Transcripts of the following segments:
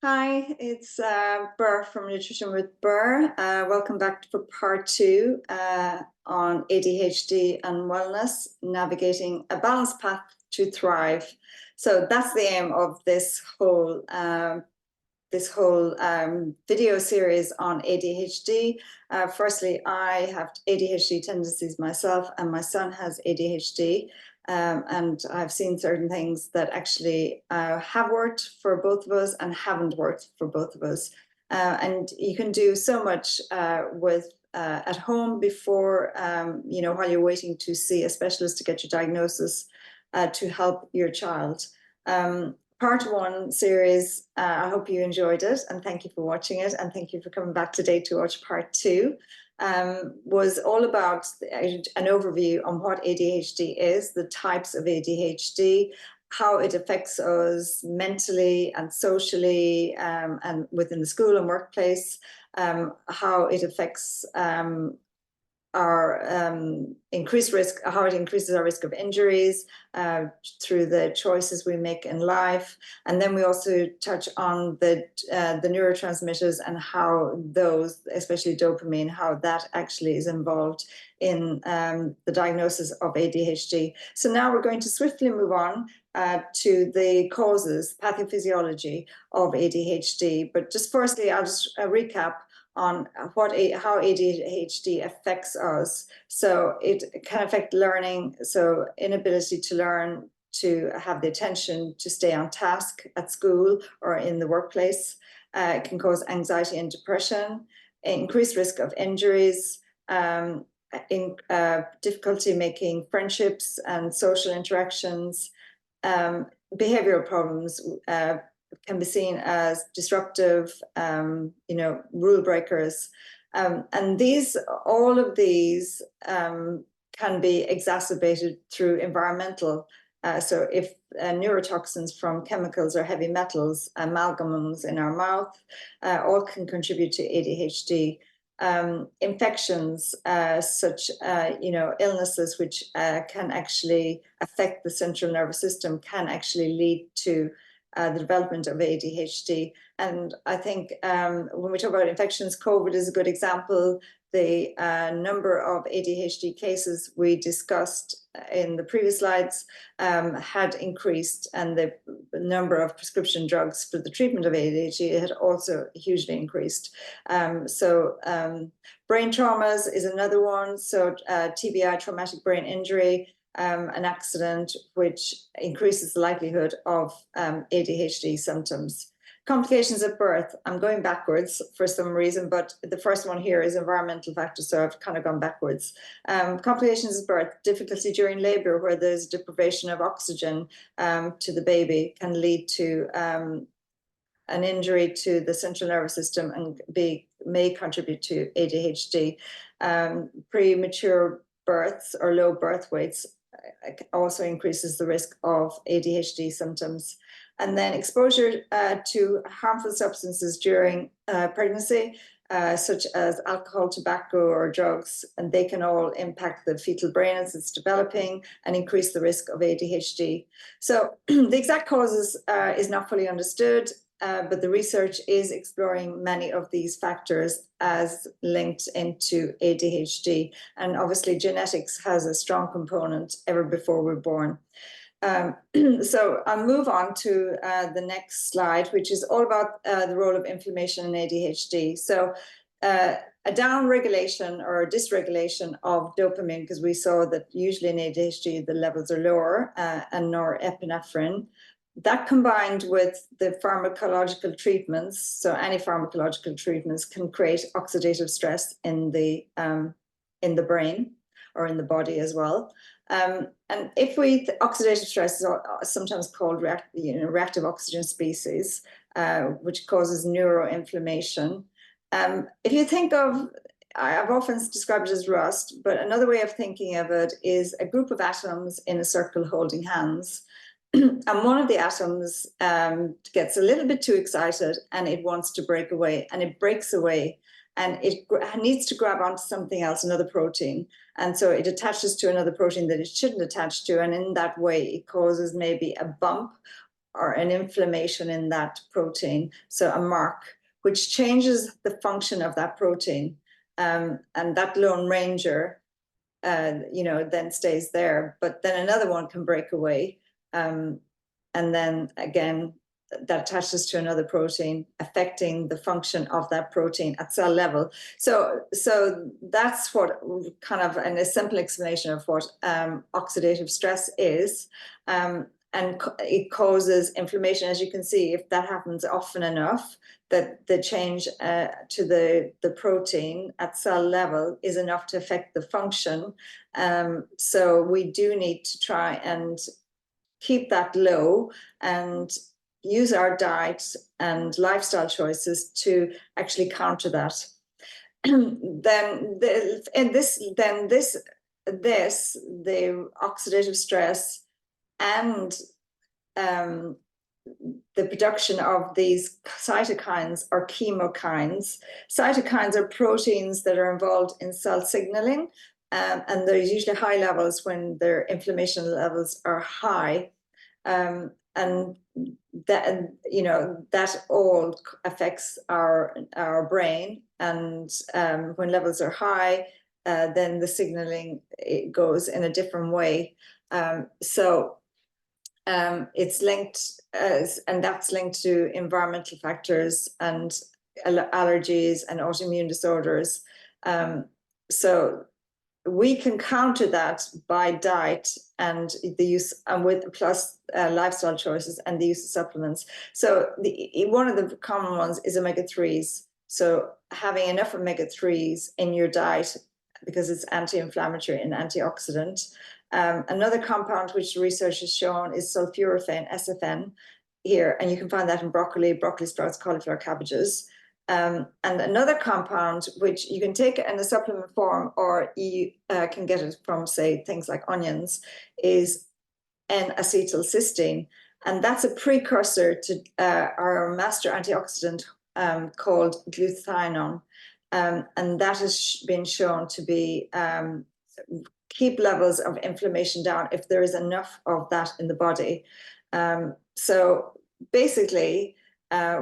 Hi, it's Ber from Nutrition with Ber. Welcome back for part two on ADHD and wellness, navigating a balanced path to thrive. So that's the aim of this whole video series on ADHD. Firstly, I have ADHD tendencies myself, and my son has ADHD. And I've seen certain things that actually have worked for both of us and haven't worked for both of us. And you can do so much with at home before, while you're waiting to see a specialist to get your diagnosis to help your child. Part one series, I hope you enjoyed it, and thank you for watching it, and thank you for coming back today to watch part two. Was all about an overview on what ADHD is, the types of ADHD, how it affects us mentally and socially, and within the school and workplace, how it affects our increased risk, how it increases our risk of injuries through the choices we make in life. And then we also touch on the neurotransmitters and how those, especially dopamine, how that actually is involved in the diagnosis of ADHD. So now we're going to swiftly move on to the causes, pathophysiology of ADHD. But just firstly, I'll just recap on how ADHD affects us. So it can affect learning, so inability to learn, to have the attention to stay on task at school or in the workplace. It can cause anxiety and depression, increased risk of injuries, difficulty making friendships and social interactions, behavioral problems, can be seen as disruptive, rule breakers. And all of these can be exacerbated through environmental. So if neurotoxins from chemicals or heavy metals, amalgams in our mouth, all can contribute to ADHD. Infections, such illnesses which can actually affect the central nervous system, can actually lead to the development of ADHD. And I think when we talk about infections, COVID is a good example. The number of ADHD cases we discussed in the previous slides had increased, and the number of prescription drugs for the treatment of ADHD had also hugely increased. Brain traumas is another one. So TBI, traumatic brain injury, an accident, which increases the likelihood of ADHD symptoms. Complications at birth. I'm going backwards for some reason, but the first one here is environmental factors, so I've kind of gone backwards. Complications at birth, difficulty during labor, where there's deprivation of oxygen to the baby, can lead to an injury to the central nervous system and may contribute to ADHD. Premature births or low birth weights also increases the risk of ADHD symptoms. And then exposure to harmful substances during pregnancy, such as alcohol, tobacco, or drugs, and they can all impact the fetal brain as it's developing and increase the risk of ADHD. So the exact causes is not fully understood, but the research is exploring many of these factors as linked into ADHD. And obviously genetics has a strong component ever before we're born. So I'll move on to the next slide, which is all about the role of inflammation in ADHD. So a downregulation or a dysregulation of dopamine, because we saw that usually in ADHD the levels are lower, and norepinephrine. That combined with the pharmacological treatments, so any pharmacological treatments can create oxidative stress in the brain or in the body as well. And oxidative stress is sometimes called reactive oxygen species, which causes neuroinflammation. If you think of, I've often described it as rust, but another way of thinking of it is a group of atoms in a circle holding hands. And one of the atoms gets a little bit too excited and it wants to break away, and it breaks away, and it needs to grab onto something else, another protein. And so it attaches to another protein that it shouldn't attach to. And in that way, it causes maybe a bump or an inflammation in that protein, so a mark, which changes the function of that protein. And that Lone Ranger, then stays there, but then another one can break away. And then again, that attaches to another protein, affecting the function of that protein at cell level. So that's what kind of a simple explanation of what oxidative stress is. And it causes inflammation, as you can see. If that happens often enough, that the change to the protein at cell level is enough to affect the function. So we do need to try and keep that low and use our diet and lifestyle choices to actually counter that. The oxidative stress and the production of these cytokines or chemokines. Cytokines are proteins that are involved in cell signaling, and there's usually high levels when their inflammation levels are high. And that, that all affects our brain. And when levels are high, then the signaling, it goes in a different way. It's linked, and that's linked to environmental factors and allergies and autoimmune disorders. So we can counter that by diet and the use, and with plus lifestyle choices and the use of supplements. So one of the common ones is omega-3s. So having enough omega-3s in your diet, because it's anti-inflammatory and antioxidant. Another compound which research has shown is sulforaphane, SFN, here, and you can find that in broccoli sprouts, cauliflower, cabbages. And another compound which you can take in a supplement form, or you can get it from, say, things like onions, is N-acetylcysteine. And that's a precursor to our master antioxidant called glutathione. And that has been shown to be keep levels of inflammation down if there is enough of that in the body. So basically,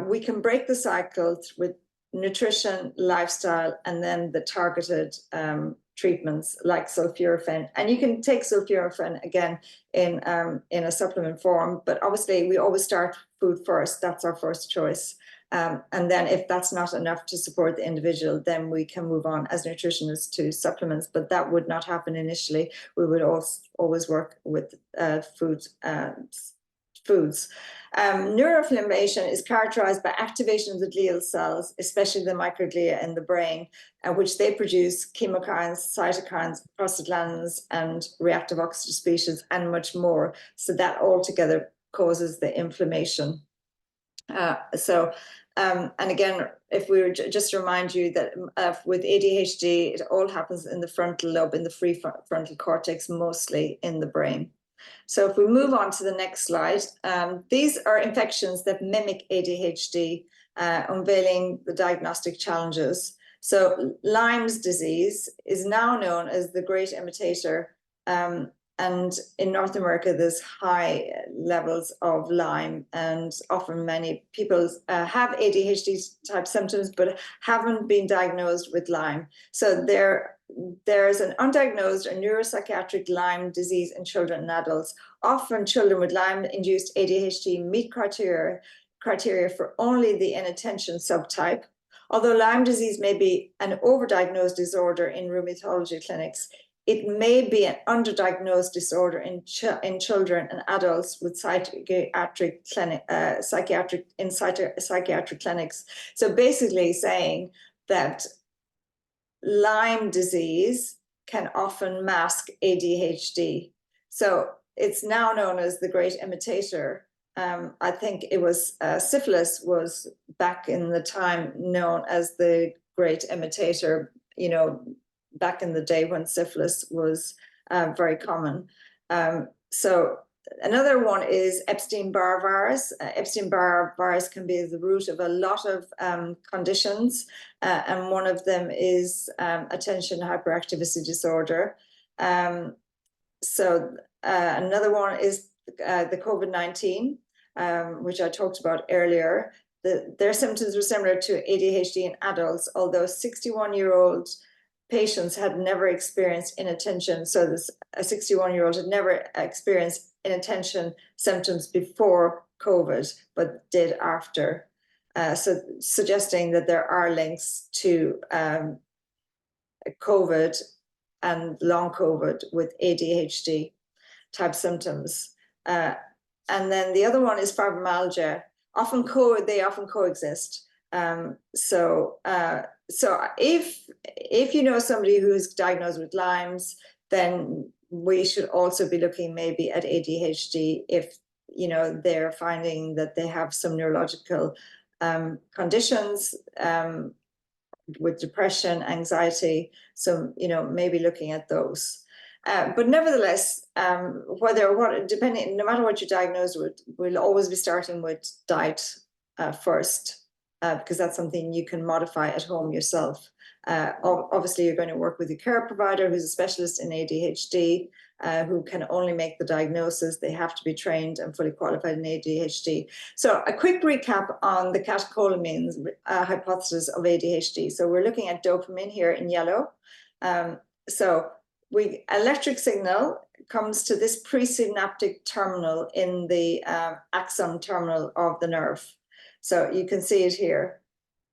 we can break the cycle with nutrition, lifestyle, and then the targeted treatments like sulforaphane. And you can take sulforaphane again in a supplement form, but obviously we always start food first. That's our first choice. And then if that's not enough to support the individual, then we can move on as nutritionists to supplements, but that would not happen initially. We would always work with foods. Neuroinflammation is characterized by activation of the glial cells, especially the microglia in the brain, which they produce chemokines, cytokines, prostaglandins, and reactive oxygen species, and much more. So that all together causes the inflammation. And again, if we were just to remind you that with ADHD, it all happens in the frontal lobe, in the prefrontal cortex, mostly in the brain. So if we move on to the next slide, these are infections that mimic ADHD, unveiling the diagnostic challenges. So Lyme's disease is now known as the great imitator. And in North America, there's high levels of Lyme, and often many people have ADHD type symptoms, but haven't been diagnosed with Lyme. So there's an undiagnosed or neuropsychiatric Lyme disease in children and adults. Often children with Lyme-induced ADHD meet criteria for only the inattention subtype. Although Lyme disease may be an overdiagnosed disorder in rheumatology clinics, it may be an underdiagnosed disorder in children and adults with psychiatric clinics. So basically saying that Lyme disease can often mask ADHD. So it's now known as the great imitator. I think it was syphilis was back in the time known as the great imitator, back in the day when syphilis was very common. So another one is Epstein-Barr virus. Epstein-Barr virus can be the root of a lot of conditions, and one of them is attention hyperactivity disorder. Another one is the COVID-19. which I talked about earlier. Their symptoms were similar to ADHD in adults, although 61-year-old patients had never experienced inattention. So a 61-year-old had never experienced inattention symptoms before COVID, but did after. So suggesting that there are links to COVID and long COVID with ADHD type symptoms. And then the other one is fibromyalgia. They often coexist. So if you know somebody who's diagnosed with Lyme's, then we should also be looking maybe at ADHD if they're finding that they have some neurological conditions with depression, anxiety. So maybe looking at those. But nevertheless, no matter what you're diagnosed with, we'll always be starting with diet first, because that's something you can modify at home yourself. Obviously, you're going to work with a care provider who's a specialist in ADHD, who can only make the diagnosis. They have to be trained and fully qualified in ADHD. So a quick recap on the catecholamines hypothesis of ADHD. So we're looking at dopamine here in yellow. Electric signal comes to this presynaptic terminal in the axon terminal of the nerve. So you can see it here,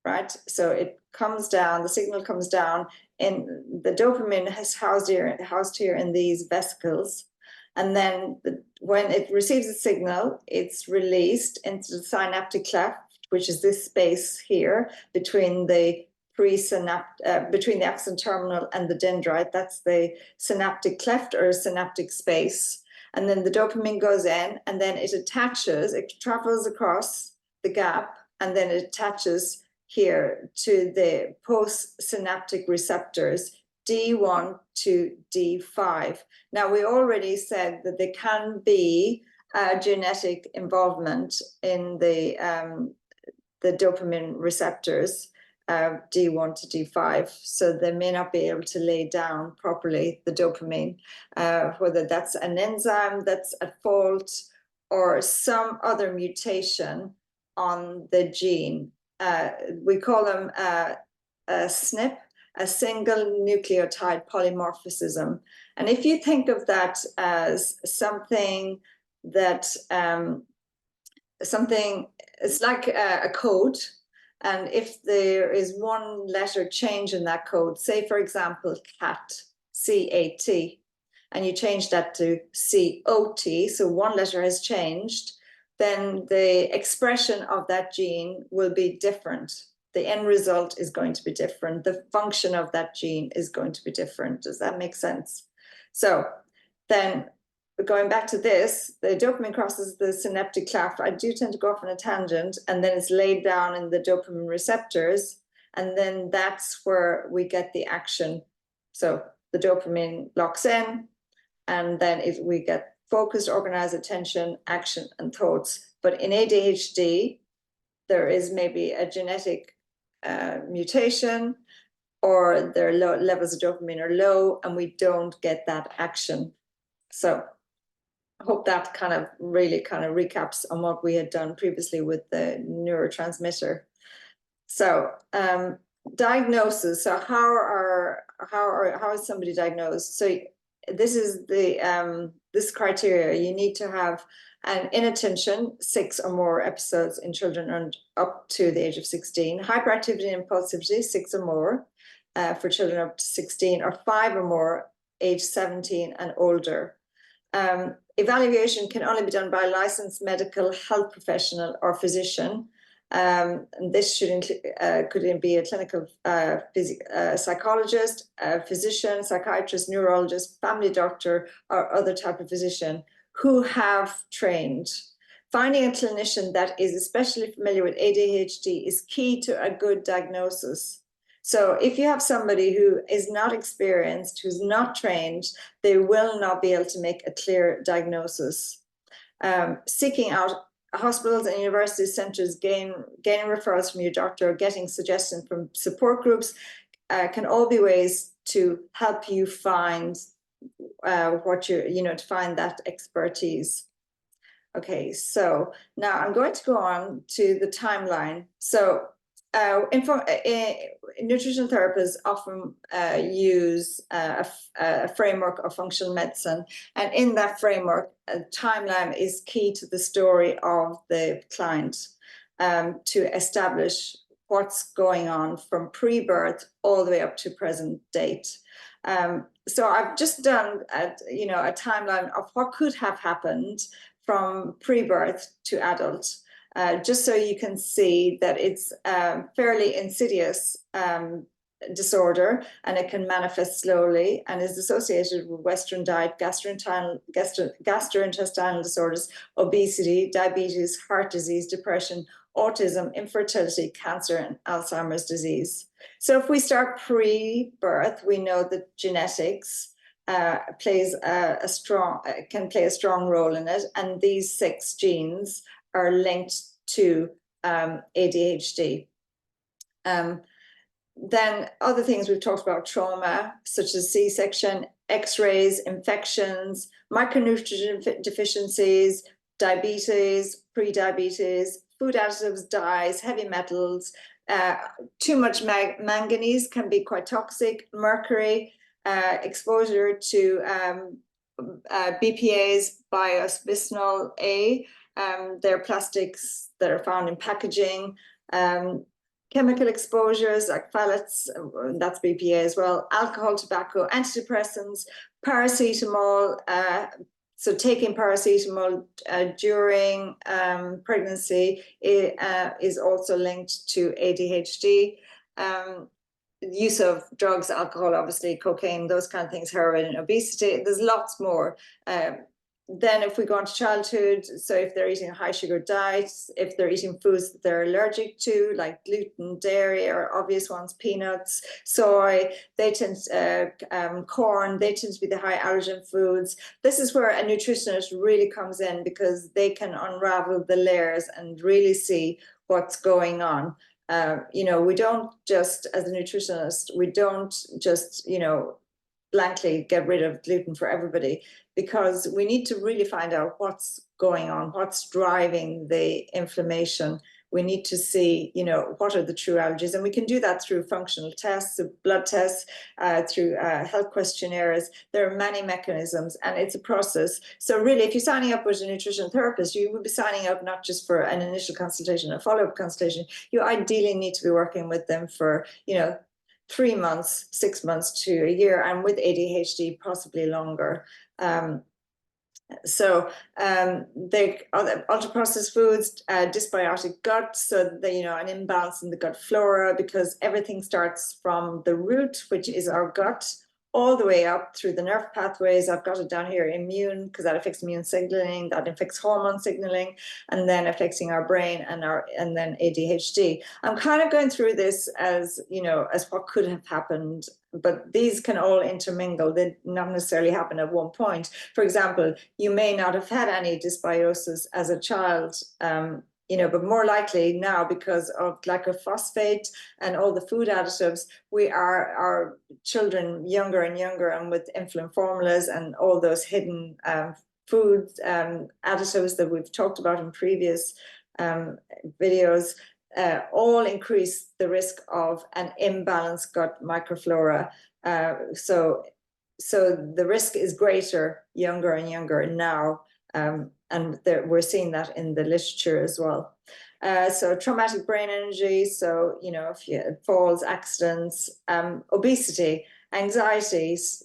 right? So it comes down, the signal comes down, and the dopamine is housed here in these vesicles. And then when it receives the signal, it's released into the synaptic cleft, which is this space here between the between the axon terminal and the dendrite. That's the synaptic cleft or synaptic space. And then the dopamine goes in, and then it travels across the gap, and then it attaches here to the postsynaptic receptors D1 to D5. Now, we already said that there can be genetic involvement in the dopamine receptors, D1 to D5, so they may not be able to lay down properly the dopamine, whether that's an enzyme that's at fault or some other mutation on the gene. We call them a SNP, a single nucleotide polymorphism. And if you think of that as something that it's like a code, and if there is one letter change in that code, say for example CAT, C-A-T, and you change that to C-O-T, so one letter has changed, then the expression of that gene will be different. The end result is going to be different. The function of that gene is going to be different. Does that make sense? So then going back to this, the dopamine crosses the synaptic cleft. I do tend to go off on a tangent, and then it's laid down in the dopamine receptors, and then that's where we get the action. So the dopamine locks in, and then we get focused, organized attention, action, and thoughts. But in ADHD, there is maybe a genetic mutation, or their levels of dopamine are low, and we don't get that action. So I hope that really recaps on what we had done previously with the neurotransmitter. So diagnosis. So how is somebody diagnosed? So this is this criteria. You need to have an inattention, 6 or more episodes in children up to the age of 16. Hyperactivity and impulsivity, 6 or more for children up to 16, or 5 or more, age 17 and older. Evaluation can only be done by a licensed medical health professional or physician. And this could be a clinical psychologist, a physician, psychiatrist, neurologist, family doctor, or other type of physician who have trained. Finding a clinician that is especially familiar with ADHD is key to a good diagnosis. So if you have somebody who is not experienced, who's not trained, they will not be able to make a clear diagnosis. Seeking out hospitals and university centers, gaining referrals from your doctor, or getting suggestions from support groups can all be ways to help you find to find that expertise. Okay, so now I'm going to go on to the timeline. So nutritional therapists often use a framework of functional medicine, and in that framework, a timeline is key to the story of the client, to establish what's going on from pre-birth all the way up to present date. So I've just done a timeline of what could have happened from pre-birth to adult, just so you can see that it's fairly insidious disorder, and it can manifest slowly and is associated with Western diet, gastrointestinal disorders, obesity, diabetes, heart disease, depression, autism, infertility, cancer, and Alzheimer's disease. So if we start pre-birth, we know that genetics can play a strong role in it, and these 6 genes are linked to ADHD. Then other things we've talked about: trauma, such as C-section, X-rays, infections, micronutrient deficiencies, diabetes, pre-diabetes, food additives, dyes, heavy metals. Too much manganese can be quite toxic. Mercury, exposure to BPA's, bisphenol A. They're plastics that are found in packaging. Chemical exposures like phthalates, that's BPA as well. Alcohol, tobacco, antidepressants, paracetamol. So taking paracetamol during pregnancy is also linked to ADHD. Use of drugs, alcohol, obviously, cocaine, those kind of things, heroin, obesity. There's lots more. Then if we go into childhood, so if they're eating a high sugar diet, if they're eating foods that they're allergic to, like gluten, dairy, or obvious ones, peanuts, soy, they tend corn, they tend to be the high allergen foods. This is where a nutritionist really comes in, because they can unravel the layers and really see what's going on. We don't just, as a nutritionist, we don't just, blankly get rid of gluten for everybody, because we need to really find out what's going on, what's driving the inflammation. We need to see, what are the true allergies, and we can do that through functional tests, blood tests, through health questionnaires. There are many mechanisms, and it's a process. So really, if you're signing up with a nutrition therapist, you will be signing up not just for an initial consultation, a follow-up consultation. You ideally need to be working with them for, 3 months, 6 months to a year, and with ADHD, possibly longer. The other ultra-processed foods, dysbiotic gut, so an imbalance in the gut flora, because everything starts from the root, which is our gut, all the way up through the nerve pathways. I've got it down here: immune, because that affects immune signaling, that affects hormone signaling, and then affecting our brain, and then ADHD. I'm kind of going through this as what could have happened, but these can all intermingle. They not necessarily happen at one point. For example, you may not have had any dysbiosis as a child, but more likely now, because of glycophosphate and all the food additives, our children younger and younger, and with infant formulas and all those hidden food additives that we've talked about in previous videos, all increase the risk of an imbalanced gut microflora. So the risk is greater younger and younger now. And we're seeing that in the literature as well. So traumatic brain injury, so, if you falls, accidents, obesity, anxieties,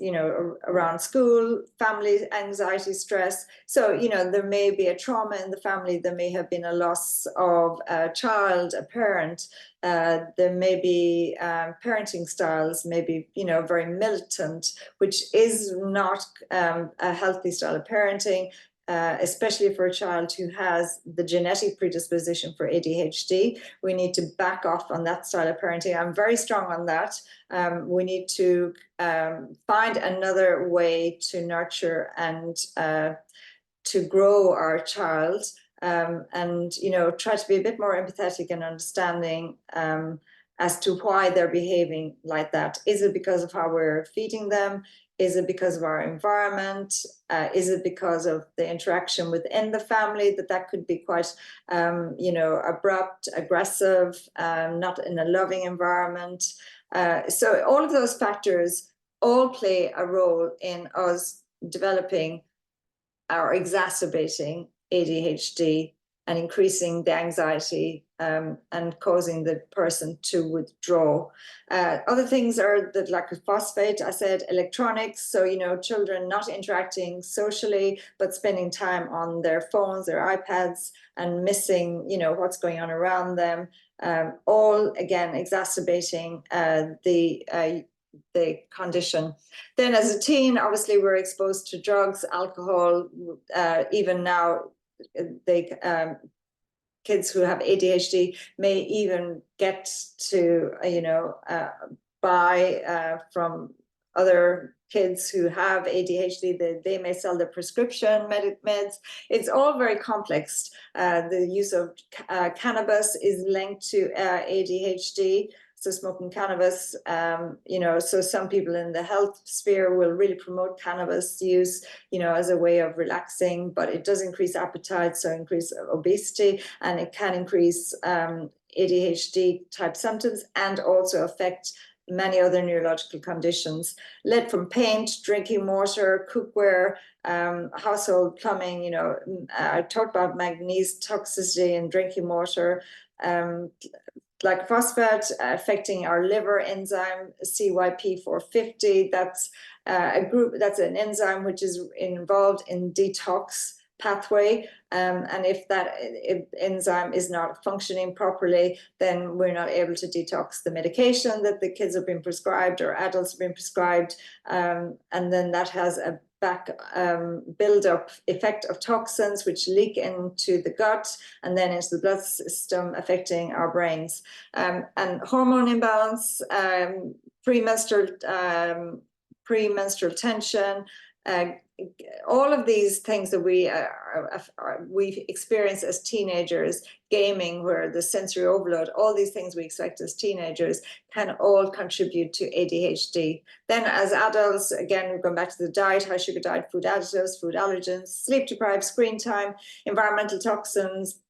around school, family anxiety, stress. So, there may be a trauma in the family. There may have been a loss of a child, a parent. There may be parenting styles, maybe, very militant, which is not a healthy style of parenting. Especially for a child who has the genetic predisposition for ADHD. We need to back off on that style of parenting. I'm very strong on that. We need to find another way to nurture and to grow our child, and try to be a bit more empathetic and understanding, as to why they're behaving like that. Is it because of how we're feeding them? Is it because of our environment? Is it because of the interaction within the family that could be quite, abrupt, aggressive, not in a loving environment? So all of those factors all play a role in us developing or exacerbating ADHD and increasing the anxiety and causing the person to withdraw. Other things are the lack of phosphate. I said electronics, so children not interacting socially but spending time on their phones, their iPads, and missing what's going on around them, all again exacerbating the condition. Then as a teen, obviously we're exposed to drugs, alcohol, even now kids who have ADHD may even get to buy from other kids who have ADHD, they may sell their prescription meds. It's all very complex. The use of cannabis is linked to ADHD. So smoking cannabis, so some people in the health sphere will really promote cannabis use, as a way of relaxing, but it does increase appetite, so increase obesity, and it can increase ADHD type symptoms and also affect many other neurological conditions. Lead from paint, drinking water, cookware, household plumbing, I talked about manganese toxicity in drinking water, like phosphate affecting our liver enzyme CYP450. That's that's an enzyme which is involved in detox pathway, and if enzyme is not functioning properly, then we're not able to detox the medication that the kids have been prescribed or adults have been prescribed, and then that has a back build-up effect of toxins which leak into the gut and then into the blood system, affecting our brains. And hormone imbalance, premenstrual tension, all of these things that we experience as teenagers, gaming, where the sensory overload, all these things we expect as teenagers can all contribute to ADHD. Then as adults, again, we're going back to the diet, high sugar diet, food additives, food allergens, sleep deprived, screen time, environmental toxins,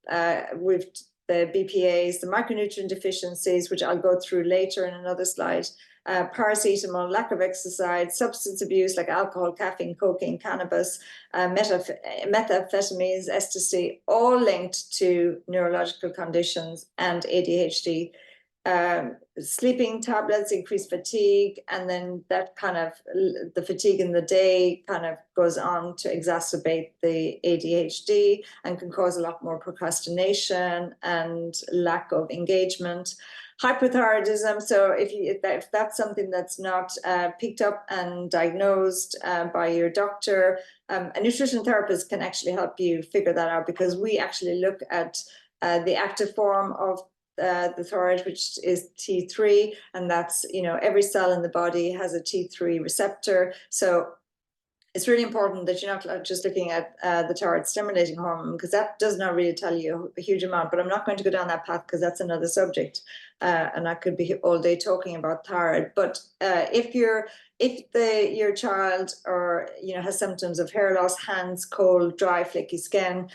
with the BPAs, the micronutrient deficiencies, which I'll go through later in another slide, paracetamol, lack of exercise, substance abuse like alcohol, caffeine, cocaine, cannabis, methamphetamines, ecstasy, all linked to neurological conditions and ADHD. Sleeping tablets increase fatigue, and then that kind of the fatigue in the day kind of goes on to exacerbate the ADHD and can cause a lot more procrastination and lack of engagement. Hypothyroidism, so if that's something that's not picked up and diagnosed by your doctor, a nutrition therapist can actually help you figure that out, because we actually look at the active form of the thyroid, which is T3, and that's, every cell in the body has a T3 receptor. So it's really important that you're not just looking at the thyroid stimulating hormone, because that does not really tell you a huge amount. But I'm not going to go down that path because that's another subject, and I could be all day talking about thyroid. But if your child or has symptoms of hair loss, hands, cold, dry, flaky skin,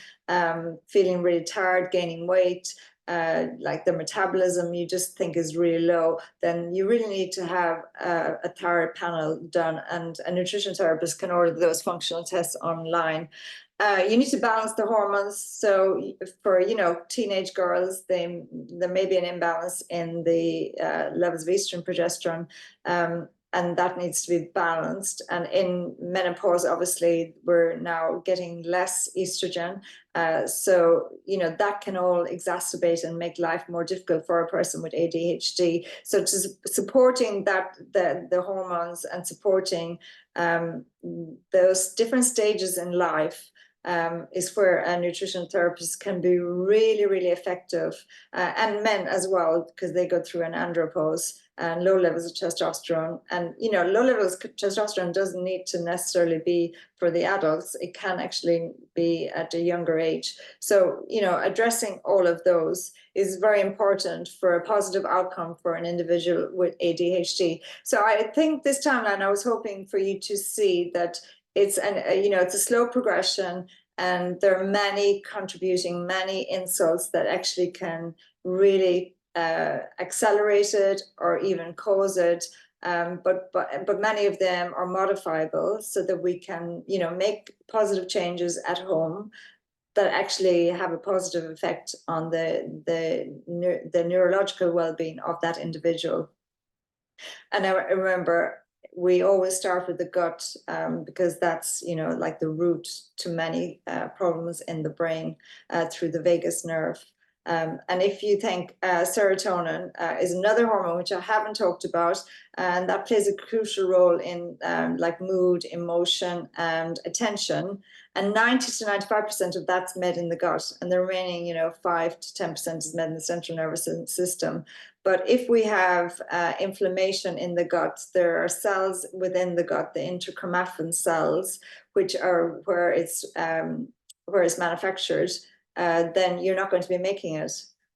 feeling really tired, gaining weight, like the metabolism you just think is really low, then you really need to have a thyroid panel done, and a nutrition therapist can order those functional tests online. You need to balance the hormones. So for teenage girls, there may be an imbalance in the levels of estrogen, progesterone, and that needs to be balanced. And in menopause, obviously, we're now getting less estrogen. So, that can all exacerbate and make life more difficult for a person with ADHD. So just supporting the hormones and supporting those different stages in life is where a nutrition therapist can be really, really effective, and men as well, because they go through an andropause. and low levels of testosterone. And, you know, low levels of testosterone doesn't need to necessarily be for the adults. It can actually be at a younger age. So, you know, addressing all of those is very important for a positive outcome for an individual with ADHD. So I think this timeline, I was hoping for you to see that it's you know, it's a slow progression, and there are many insults that actually can really accelerate it or even cause it. But many of them are modifiable so that we can, you know, make positive changes at home that actually have a positive effect on the neurological well-being of that individual. And I remember we always start with the gut because that's, you know, like the root to many problems in the brain through the vagus nerve. And if you think serotonin is another hormone, which I haven't talked about, and that plays a crucial role in like mood, emotion, and attention. And 90 to 95% of that's made in the gut, and the remaining, you know, 5 to 10% is made in the central nervous system. But if we have inflammation in the gut, there are cells within the gut, the intrachromaffin cells, which are where it's manufactured. Then you're not going to be making it.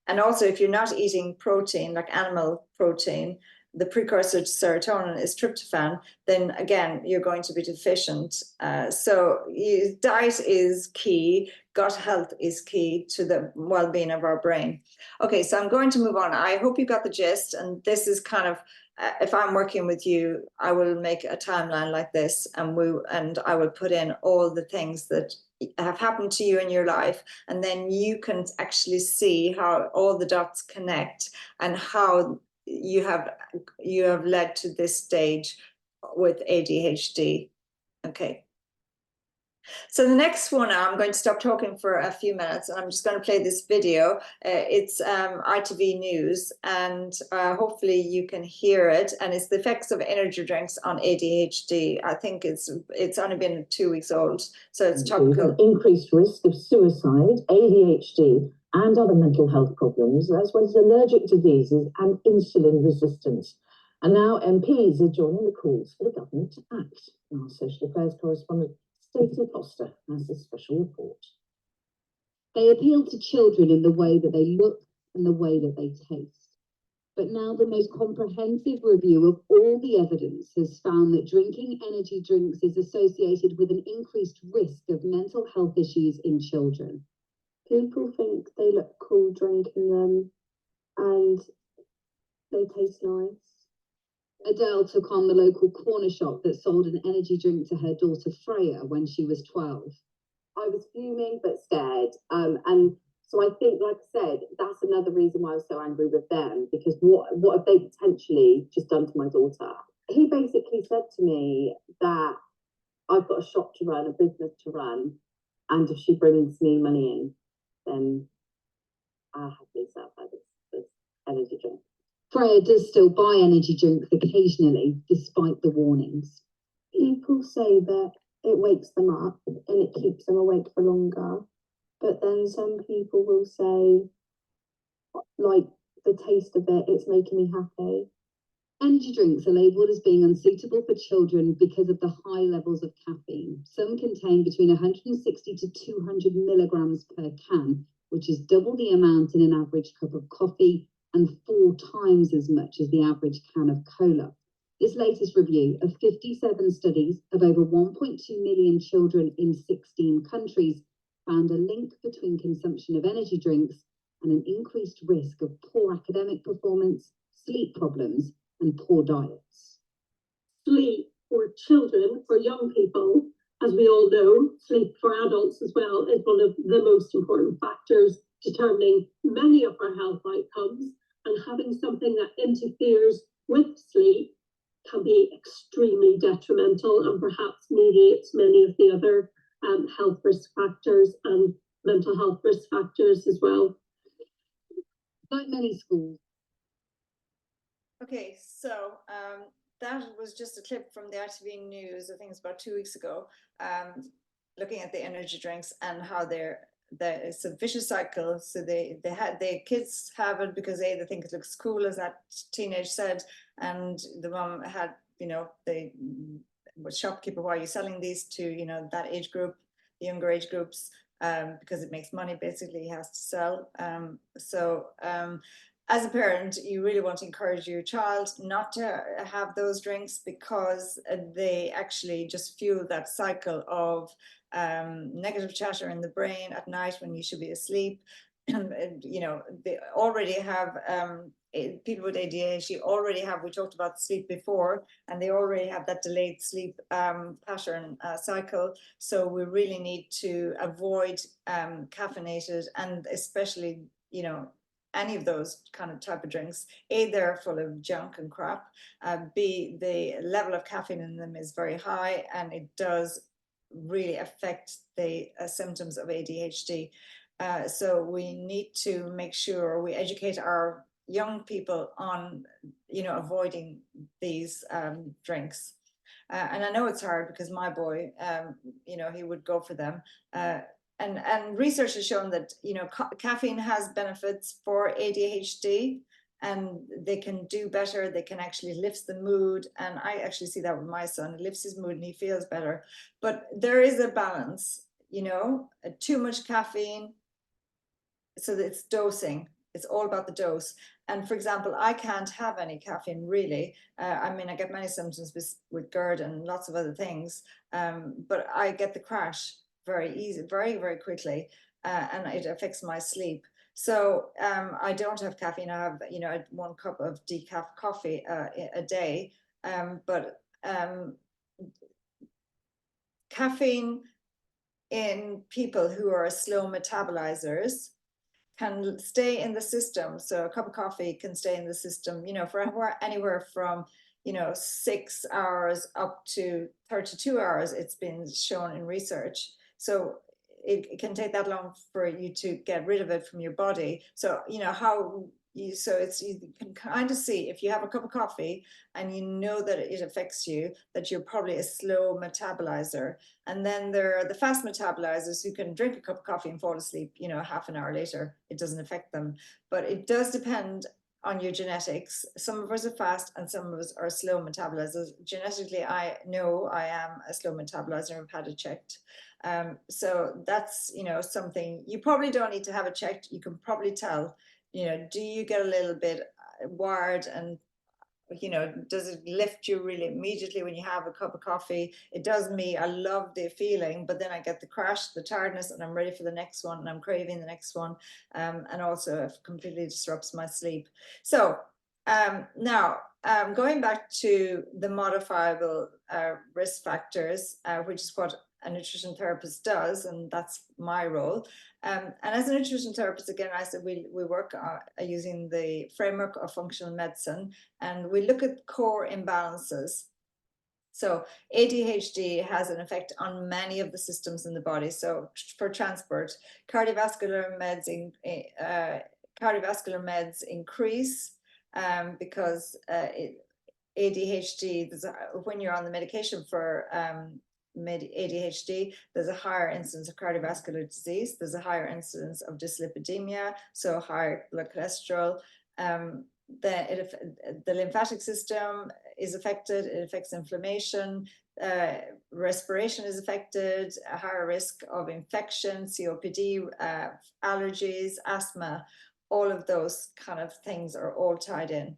And also, if you're not eating protein, like animal protein, the precursor to serotonin is tryptophan, then again, you're going to be deficient. So diet is key. Gut health is key to the well-being of our brain. Okay, so I'm going to move on. I hope you got the gist. And this is kind of, if I'm working with you, I will make a timeline like this, and I will put in all the things that have happened to you in your life, and then you can actually see how all the dots connect and how you have led to this stage with ADHD. Okay. So the next one, I'm going to stop talking for a few minutes, and I'm just going to play this video. It's ITV News, and hopefully you can hear it. And it's the effects of energy drinks on ADHD. I think it's only been 2 weeks old, so it's topical. Increased risk of suicide, ADHD, and other mental health problems, as well as allergic diseases and insulin resistance. And now MPs are joining the calls for the government to act. Our social affairs correspondent Stacey Foster has a special report. They appeal to children in the way that they look and the way that they taste. But now the most comprehensive review of all the evidence has found that drinking energy drinks is associated with an increased risk of mental health issues in children. People think they look cool drinking them and they taste nice. Adele took on the local corner shop that sold an energy drink to her daughter Freya when she was 12. I was fuming but scared. And so I think, like I said, that's another reason why I was so angry with them, because what have they potentially just done to my daughter? He basically said to me that I've got a shop to run, a business to run, and if she brings me money in, then I have to sell her this energy drink. Freya does still buy energy drinks occasionally, despite the warnings. People say that it wakes them up and it keeps them awake for longer. But then some people will say, like, the taste of it, it's making me happy. Energy drinks are labelled as being unsuitable for children because of the high levels of caffeine. Some contain between 160 to 200 milligrams per can, which is double the amount in an average cup of coffee and 4 times as much as the average can of cola. This latest review of 57 studies of over 1.2 million children in 16 countries found a link between consumption of energy drinks and an increased risk of poor academic performance, sleep problems, and poor diets. Sleep for children, for young people, as we all know, sleep for adults as well, is one of the most important factors determining many of our health outcomes, and having something that interferes with sleep can be extremely detrimental and perhaps mediates many of the other health risk factors and mental health risk factors as well. Like many schools. Okay, so that was just a clip from the ITV News, I think it's about 2 weeks ago, looking at the energy drinks and how they're it's a vicious cycle. So the kids have it because they think it looks cool, as that teenage said, and the mom had, they was shopkeeper, why are you selling these to, that age group, the younger age groups, because it makes money, basically, he has to sell. As a parent, you really want to encourage your child not to have those drinks, because they actually just fuel that cycle of negative chatter in the brain at night when you should be asleep. They already have, people with ADHD already have, we talked about sleep before, and they already have that delayed sleep pattern cycle. So we really need to avoid caffeinated, and especially, any of those kind of type of drinks. A, they're full of junk and crap. B, the level of caffeine in them is very high, and it does really affect the symptoms of ADHD. So we need to make sure we educate our young people on, avoiding these drinks. And I know it's hard, because my boy, he would go for them. And research has shown that, caffeine has benefits for ADHD, and they can do better. They can actually lift the mood. And I actually see that with my son. It lifts his mood and he feels better. But there is a balance, too much caffeine. So that it's dosing. It's all about the dose. And for example, I can't have any caffeine, really. I mean, I get many symptoms with GERD and lots of other things, but I get the crash very easy, very, very quickly, and it affects my sleep. So I don't have caffeine. I have, 1 cup of decaf coffee a day, but caffeine in people who are slow metabolizers can stay in the system. So a cup of coffee can stay in the system, for anywhere from, 6 hours up to 32 hours. It's been shown in research. So it can take that long for you to get rid of it from your body. So, you can kind of see, if you have a cup of coffee and you know that it affects you, that you're probably a slow metabolizer. And then there are the fast metabolizers who can drink a cup of coffee and fall asleep, half an hour later. It doesn't affect them. But it does depend on your genetics. Some of us are fast and some of us are slow metabolizers. Genetically, I know I am a slow metabolizer. I've had it checked. So that's, something you probably don't need to have it checked. You can probably tell, do you get a little bit wired, and does it lift you really immediately when you have a cup of coffee? It does me. I love the feeling, but then I get the crash, the tiredness, and I'm ready for the next one, and I'm craving the next one. And also it completely disrupts my sleep. So now, going back to the modifiable risk factors, which is what a nutrition therapist does, and that's my role. And as a nutrition therapist, again, I said we work using the framework of functional medicine, and we look at core imbalances. So ADHD has an effect on many of the systems in the body. So for transport, cardiovascular meds increase because ADHD, when you're on the medication for ADHD, there's a higher incidence of cardiovascular disease. There's a higher incidence of dyslipidemia, so higher blood cholesterol. The lymphatic system is affected. It affects inflammation. Respiration is affected. A higher risk of infection, COPD, allergies, asthma. All of those kind of things are all tied in.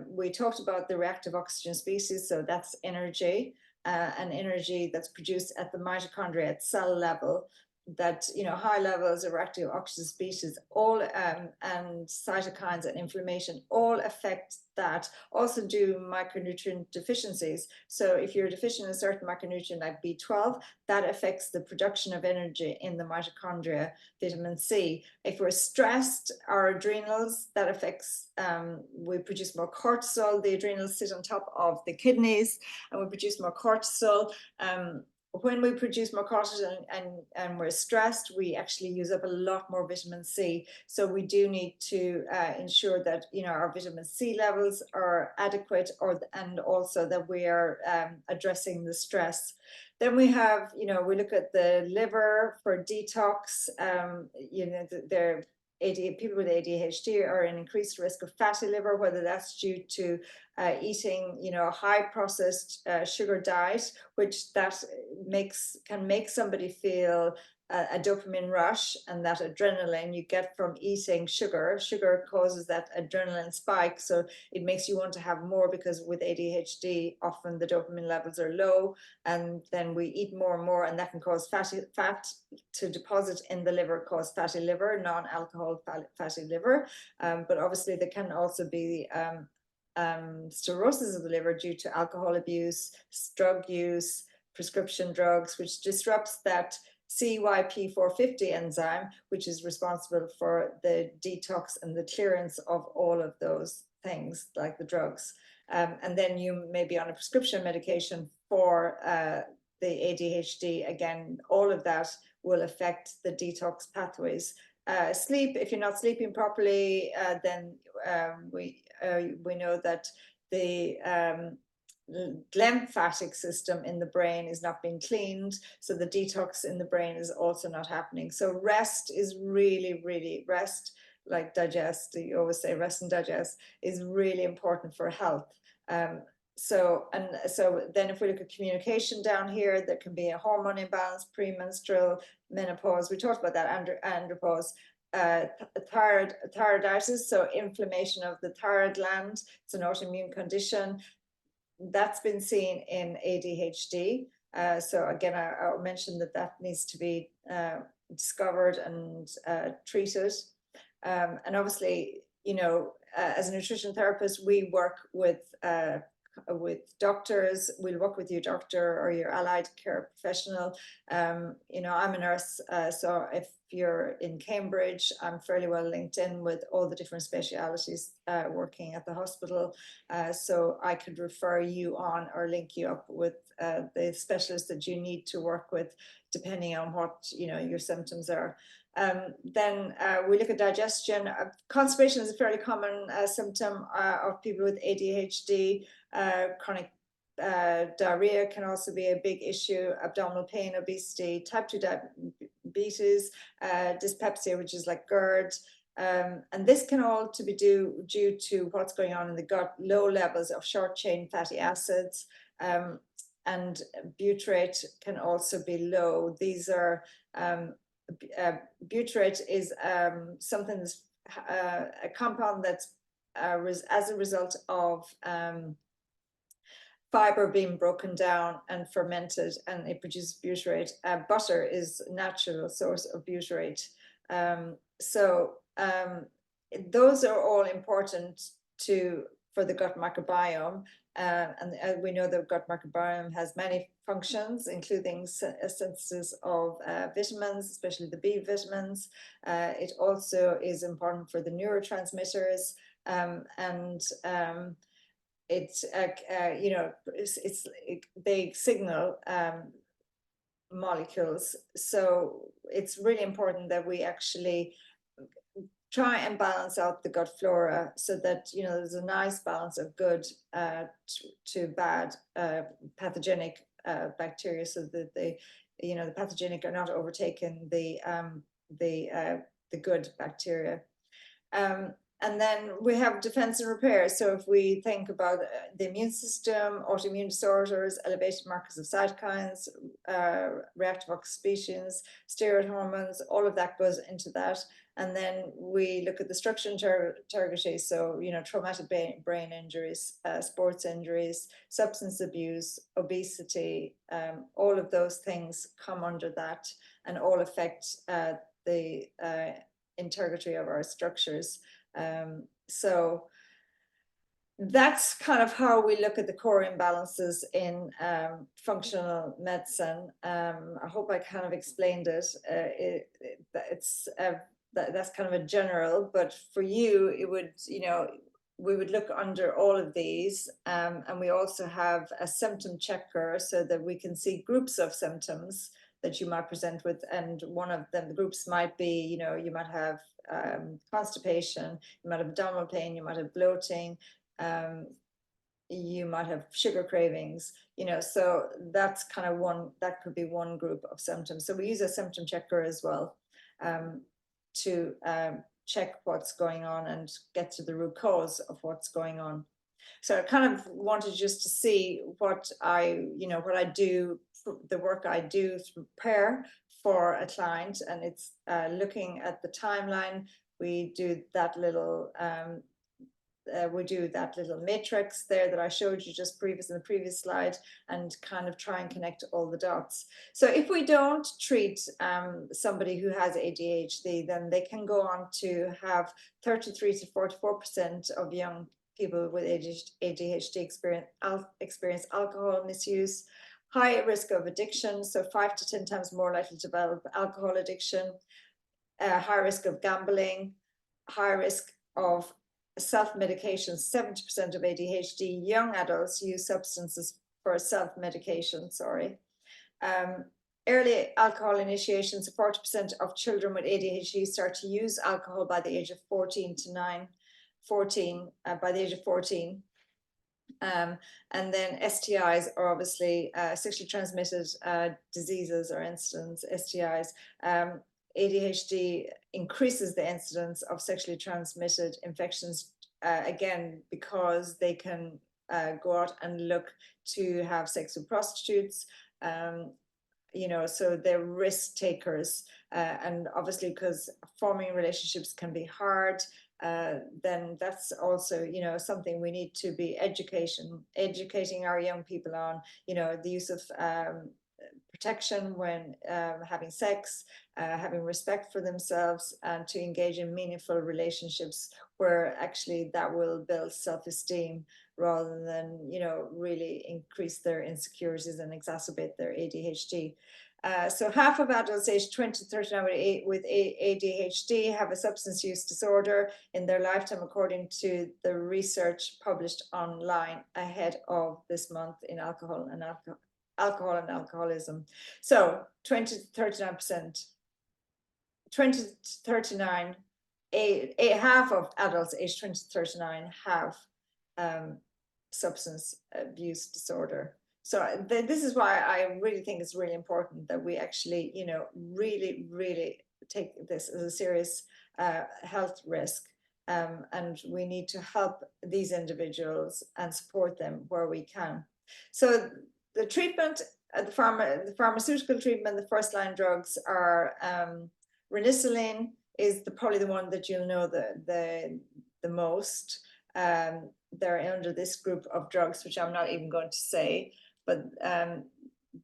We talked about the reactive oxygen species, so that's energy. And energy that's produced at the mitochondria at cell level, that high levels of reactive oxygen species all and cytokines and inflammation all affect that. Also do micronutrient deficiencies. So if you're deficient in a certain micronutrient like B12, that affects the production of energy in the mitochondria. Vitamin C, if we're stressed, our adrenals, that affects, we produce more cortisol. The adrenals sit on top of the kidneys, and we produce more cortisol. When we produce more cortisol and we're stressed, we actually use up a lot more vitamin C. So we do need to ensure that our vitamin C levels are adequate, and also that we are addressing the stress. Then we have, we look at the liver for detox. People with ADHD are an increased risk of fatty liver, whether that's due to eating, a high processed sugar diet, which can make somebody feel a dopamine rush, and that adrenaline you get from eating sugar. Sugar causes that adrenaline spike, so it makes you want to have more, because with ADHD, often the dopamine levels are low, and then we eat more and more, and that can cause fat to deposit in the liver, cause fatty liver, non-alcohol fatty liver. But obviously there can also be cirrhosis of the liver due to alcohol abuse, drug use, prescription drugs, which disrupts that CYP450 enzyme, which is responsible for the detox and the clearance of all of those things, like the drugs. And then you may be on a prescription medication for the ADHD. Again, all of that will affect the detox pathways. Sleep, if you're not sleeping properly, then we know that the lymphatic system in the brain is not being cleaned, so the detox in the brain is also not happening. So rest is really rest, like digest, you always say rest and digest, is really important for health. So then if we look at communication down here, there can be a hormone imbalance, premenstrual, menopause. We talked about that, andropause. Thyroiditis, so inflammation of the thyroid gland. It's an autoimmune condition that's been seen in ADHD. So again, I'll mention that needs to be discovered and treated. And obviously, as a nutrition therapist, we work with doctors. We'll work with your doctor or your allied care professional. I'm a nurse, so if you're in Cambridge, I'm fairly well linked in with all the different specialities working at the hospital. So I could refer you on or link you up with the specialists that you need to work with, depending on what your symptoms are. Then we look at digestion. Constipation is a fairly common symptom of people with ADHD. Chronic diarrhea can also be a big issue. Abdominal pain, obesity, type 2 diabetes, dyspepsia, which is like GERD. And this can all be due to what's going on in the gut, low levels of short chain fatty acids, and butyrate can also be low. These are butyrate is something that's a compound that's as a result of fiber being broken down and fermented, and it produces butyrate. Butter is a natural source of butyrate. Those are all important for the gut microbiome. And we know the gut microbiome has many functions, including synthesis of vitamins, especially the B vitamins. It also is important for the neurotransmitters, they signal molecules. So it's really important that we actually try and balance out the gut flora, so that there's a nice balance of good to bad pathogenic bacteria, so that the pathogenic are not overtaking the good bacteria. And then we have defense and repair. So if we think about the immune system, autoimmune disorders, elevated markers of cytokines, reactive oxygen species, steroid hormones, all of that goes into that. And then we look at the structure and integrity. So, traumatic brain injuries, sports injuries, substance abuse, obesity, all of those things come under that, and all affect the integrity of our structures. So that's kind of how we look at the core imbalances in functional medicine. I hope I kind of explained it. That's kind of a general, but for you, it would, we would look under all of these, and we also have a symptom checker, so that we can see groups of symptoms that you might present with, and one of them, the groups might be, you might have constipation, you might have abdominal pain, you might have bloating, you might have sugar cravings, you know, so that's kind of that could be one group of symptoms. So we use a symptom checker as well to check what's going on and get to the root cause of what's going on. So I kind of wanted just to see what I do, the work I do to prepare for a client, and it's looking at the timeline. We do that little matrix there that I showed you just in the previous slide, and kind of try and connect all the dots. So if we don't treat somebody who has ADHD, then they can go on to have 33 to 44% of young people with ADHD experience alcohol misuse, high risk of addiction, so 5 to 10 times more likely to develop alcohol addiction, high risk of gambling, high risk of self-medication. 70% of ADHD young adults use substances for self-medication, early alcohol initiation, so 40% of children with ADHD start to use alcohol by the age of 14. And then STIs are obviously sexually transmitted diseases or incidents, STIs. ADHD increases the incidence of sexually transmitted infections, again, because they can go out and look to have sex with prostitutes, you know, so they're risk takers. And obviously, because forming relationships can be hard, then that's also, you know, something we need to be educating our young people on, you know, the use of protection when having sex, having respect for themselves, and to engage in meaningful relationships where actually that will build self-esteem rather than, you know, really increase their insecurities and exacerbate their ADHD. So half of adults aged 20 to 39 with ADHD have a substance use disorder in their lifetime, according to the research published online ahead of this month in alcohol and alcoholism. So 20 to 39%, 20 to 39, half of adults aged 20 to 39 have substance abuse disorder. So this is why I really think it's really important that we actually, you know, really, really take this as a serious health risk. And we need to help these individuals and support them where we can. So the treatment, the pharmaceutical treatment, the first line drugs are Renisilene is probably the one that you'll know the most. They're under this group of drugs, which I'm not even going to say, but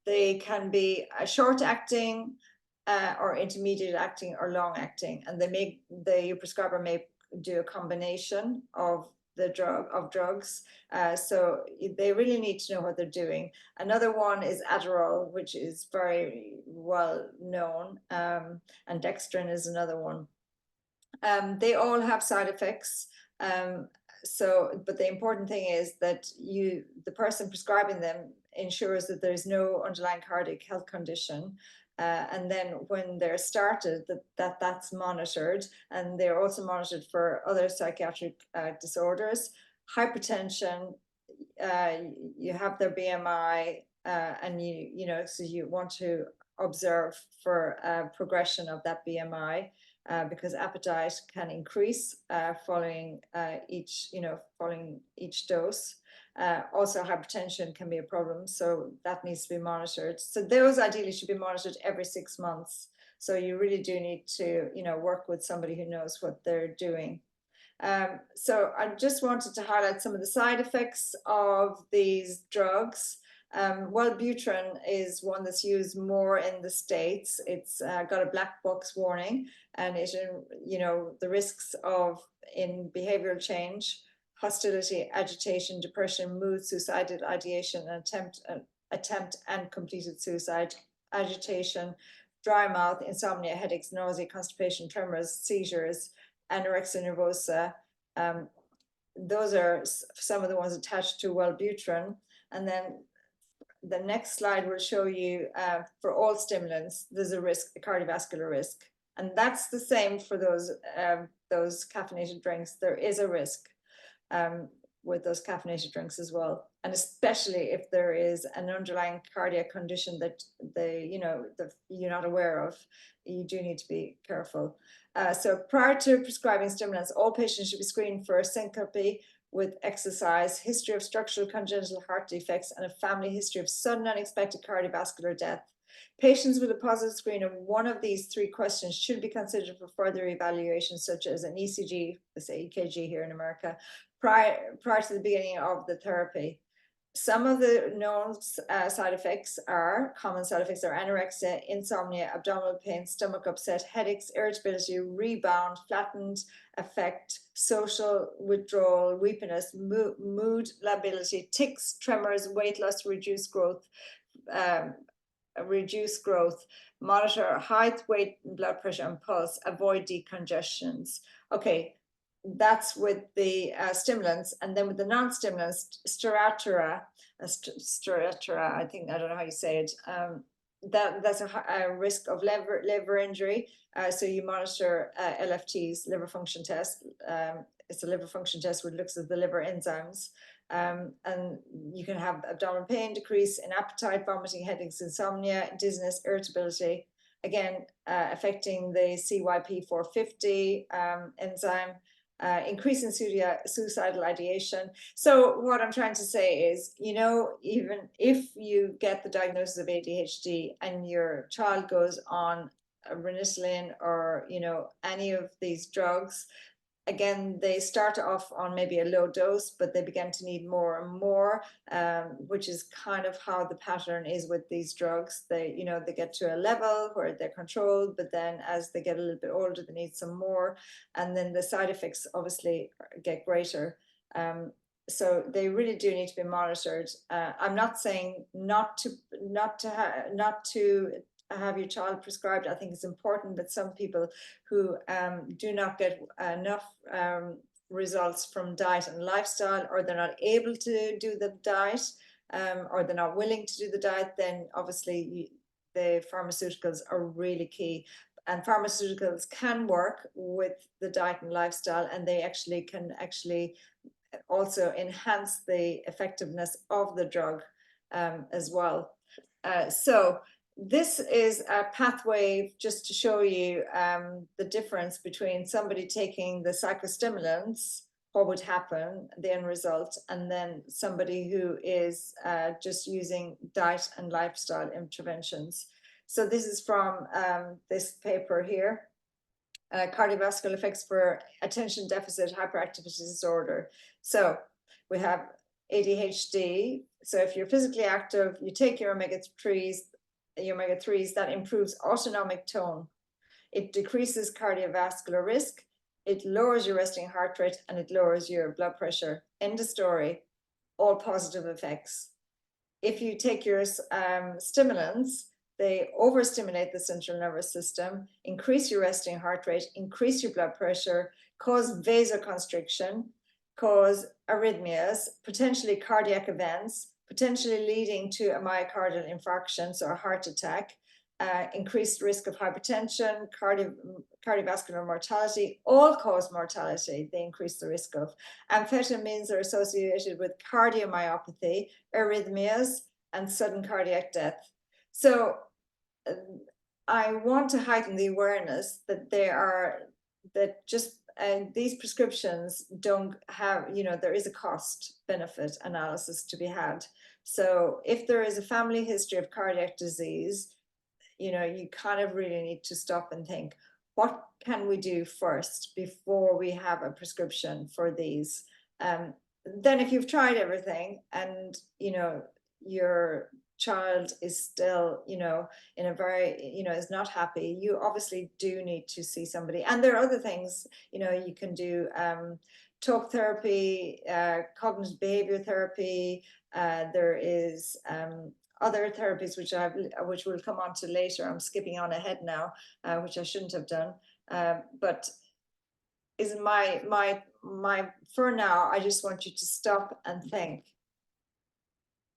they can be short acting or intermediate acting or long acting, and the prescriber may do a combination of drugs. So they really need to know what they're doing. Another one is Adderall, which is very well known, and Dextrin is another one. They all have side effects. But the important thing is that the person prescribing them ensures that there's no underlying cardiac health condition. And then when they're started, that's monitored, and they're also monitored for other psychiatric disorders, hypertension. You have their BMI, and so you want to observe for progression of that BMI. Because appetite can increase following each dose. Also, hypertension can be a problem, so that needs to be monitored. So those ideally should be monitored every 6 months. So you really do need to, work with somebody who knows what they're doing. So I just wanted to highlight some of the side effects of these drugs. Wellbutrin is one that's used more in the States. It's got a black box warning, and it, the risks in behavioral change, hostility, agitation, depression, mood, suicidal ideation, attempt and completed suicide, agitation, dry mouth, insomnia, headaches, nausea, constipation, tremors, seizures, anorexia nervosa. Those are some of the ones attached to Wellbutrin. And then the next slide will show you for all stimulants, there's a cardiovascular risk. And that's the same for those caffeinated drinks. There is a risk. with those caffeinated drinks as well. And especially if there is an underlying cardiac condition that you're not aware of, you do need to be careful. So prior to prescribing stimulants, all patients should be screened for syncope with exercise, history of structural congenital heart defects, and a family history of sudden unexpected cardiovascular death. Patients with a positive screen of one of these 3 questions should be considered for further evaluation, such as an ECG, let's say EKG here in America, prior to the beginning of the therapy. Some of the known side effects are, common side effects are anorexia, insomnia, abdominal pain, stomach upset, headaches, irritability, rebound, flattened affect, social withdrawal, weakness, mood lability, tics, tremors, weight loss, reduced growth, monitor height, weight, blood pressure, and pulse, avoid decongestions. Okay, that's with the stimulants. And then with the non-stimulants, stiratura, I think, I don't know how you say it, that's a risk of liver injury. So you monitor LFTs, liver function test. It's a liver function test which looks at the liver enzymes. And you can have abdominal pain, decrease in appetite, vomiting, headaches, insomnia, dizziness, irritability, again affecting the CYP450 enzyme, increase in suicidal ideation. So what I'm trying to say is, even if you get the diagnosis of ADHD and your child goes on Ranitidine or any of these drugs, again, they start off on maybe a low dose, but they begin to need more and more, which is kind of how the pattern is with these drugs. They get to a level where they're controlled, but then as they get a little bit older, they need some more, and then the side effects obviously get greater. So they really do need to be monitored. I'm not saying not to have your child prescribed. I think it's important that some people who do not get enough results from diet and lifestyle, or they're not able to do the diet, or they're not willing to do the diet, then obviously the pharmaceuticals are really key. And pharmaceuticals can work with the diet and lifestyle, and they can also enhance the effectiveness of the drug as well. So this is a pathway just to show you the difference between somebody taking the psychostimulants, what would happen, the end result, and then somebody who is just using diet and lifestyle interventions. So this is from this paper here, cardiovascular effects for attention deficit hyperactivity disorder. So we have ADHD. So if you're physically active, you take your omega-3s, that improves autonomic tone. It decreases cardiovascular risk. It lowers your resting heart rate, and it lowers your blood pressure. End of story. All positive effects. If you take your stimulants, they overstimulate the central nervous system, increase your resting heart rate, increase your blood pressure, cause vasoconstriction, cause arrhythmias, potentially cardiac events, potentially leading to a myocardial infarction, so a heart attack, increased risk of hypertension, cardiovascular mortality, all-cause mortality, they increase the risk of. Amphetamines are associated with cardiomyopathy, arrhythmias, and sudden cardiac death. So I want to heighten the awareness that these prescriptions don't have, there is a cost benefit analysis to be had. So if there is a family history of cardiac disease, you kind of really need to stop and think, what can we do first before we have a prescription for these? Then if you've tried everything and, your child is still, in a very, is not happy, you obviously do need to see somebody. And there are other things, you can do talk therapy, cognitive behavior therapy. There is other therapies which we'll come on to later. I'm skipping on ahead now, which I shouldn't have done. But is my for now, I just want you to stop and think.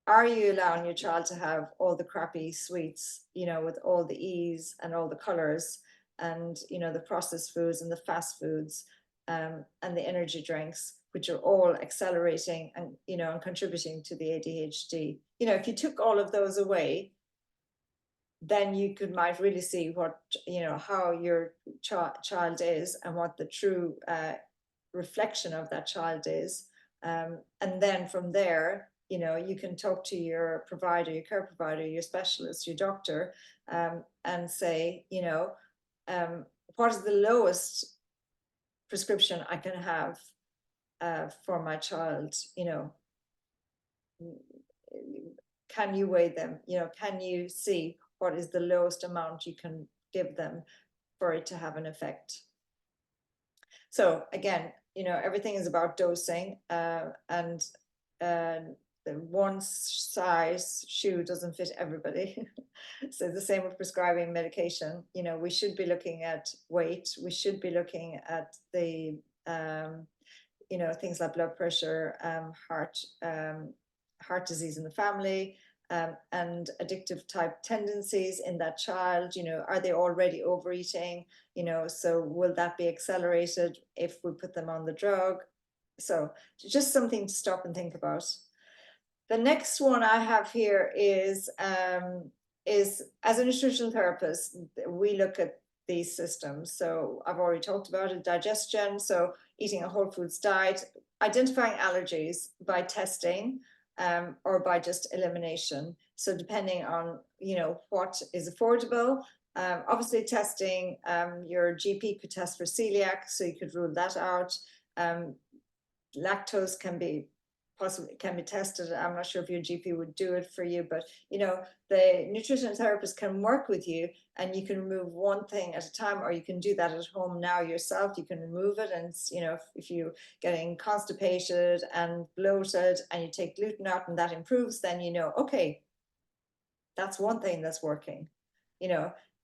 Are you allowing your child to have all the crappy sweets, with all the E's and all the colors and, the processed foods and the fast foods? and the energy drinks, which are all accelerating and, and contributing to the ADHD. If you took all of those away, then you might really see what, how your child is and what the true reflection of that child is. And then from there, you can talk to your provider, your care provider, your specialist, your doctor, and say, what is the lowest prescription I can have for my child? Can you weigh them? Can you see what is the lowest amount you can give them for it to have an effect? So again, everything is about dosing, and the one size shoe doesn't fit everybody. So the same with prescribing medication. We should be looking at weight. We should be looking at the things like blood pressure, heart disease in the family, and addictive type tendencies in that child. Are they already overeating? So will that be accelerated if we put them on the drug? So just something to stop and think about. The next one I have here is as a nutrition therapist, we look at these systems. So I've already talked about it, digestion, so eating a whole foods diet, identifying allergies by testing, or by just elimination. So depending on, what is affordable, obviously testing, your GP could test for celiac, so you could rule that out. Lactose can be tested. I'm not sure if your GP would do it for you, but the nutrition therapist can work with you, and you can remove one thing at a time, or you can do that at home now yourself. You can remove it, and if you're getting constipated and bloated and you take gluten out and that improves, then okay, that's one thing that's working.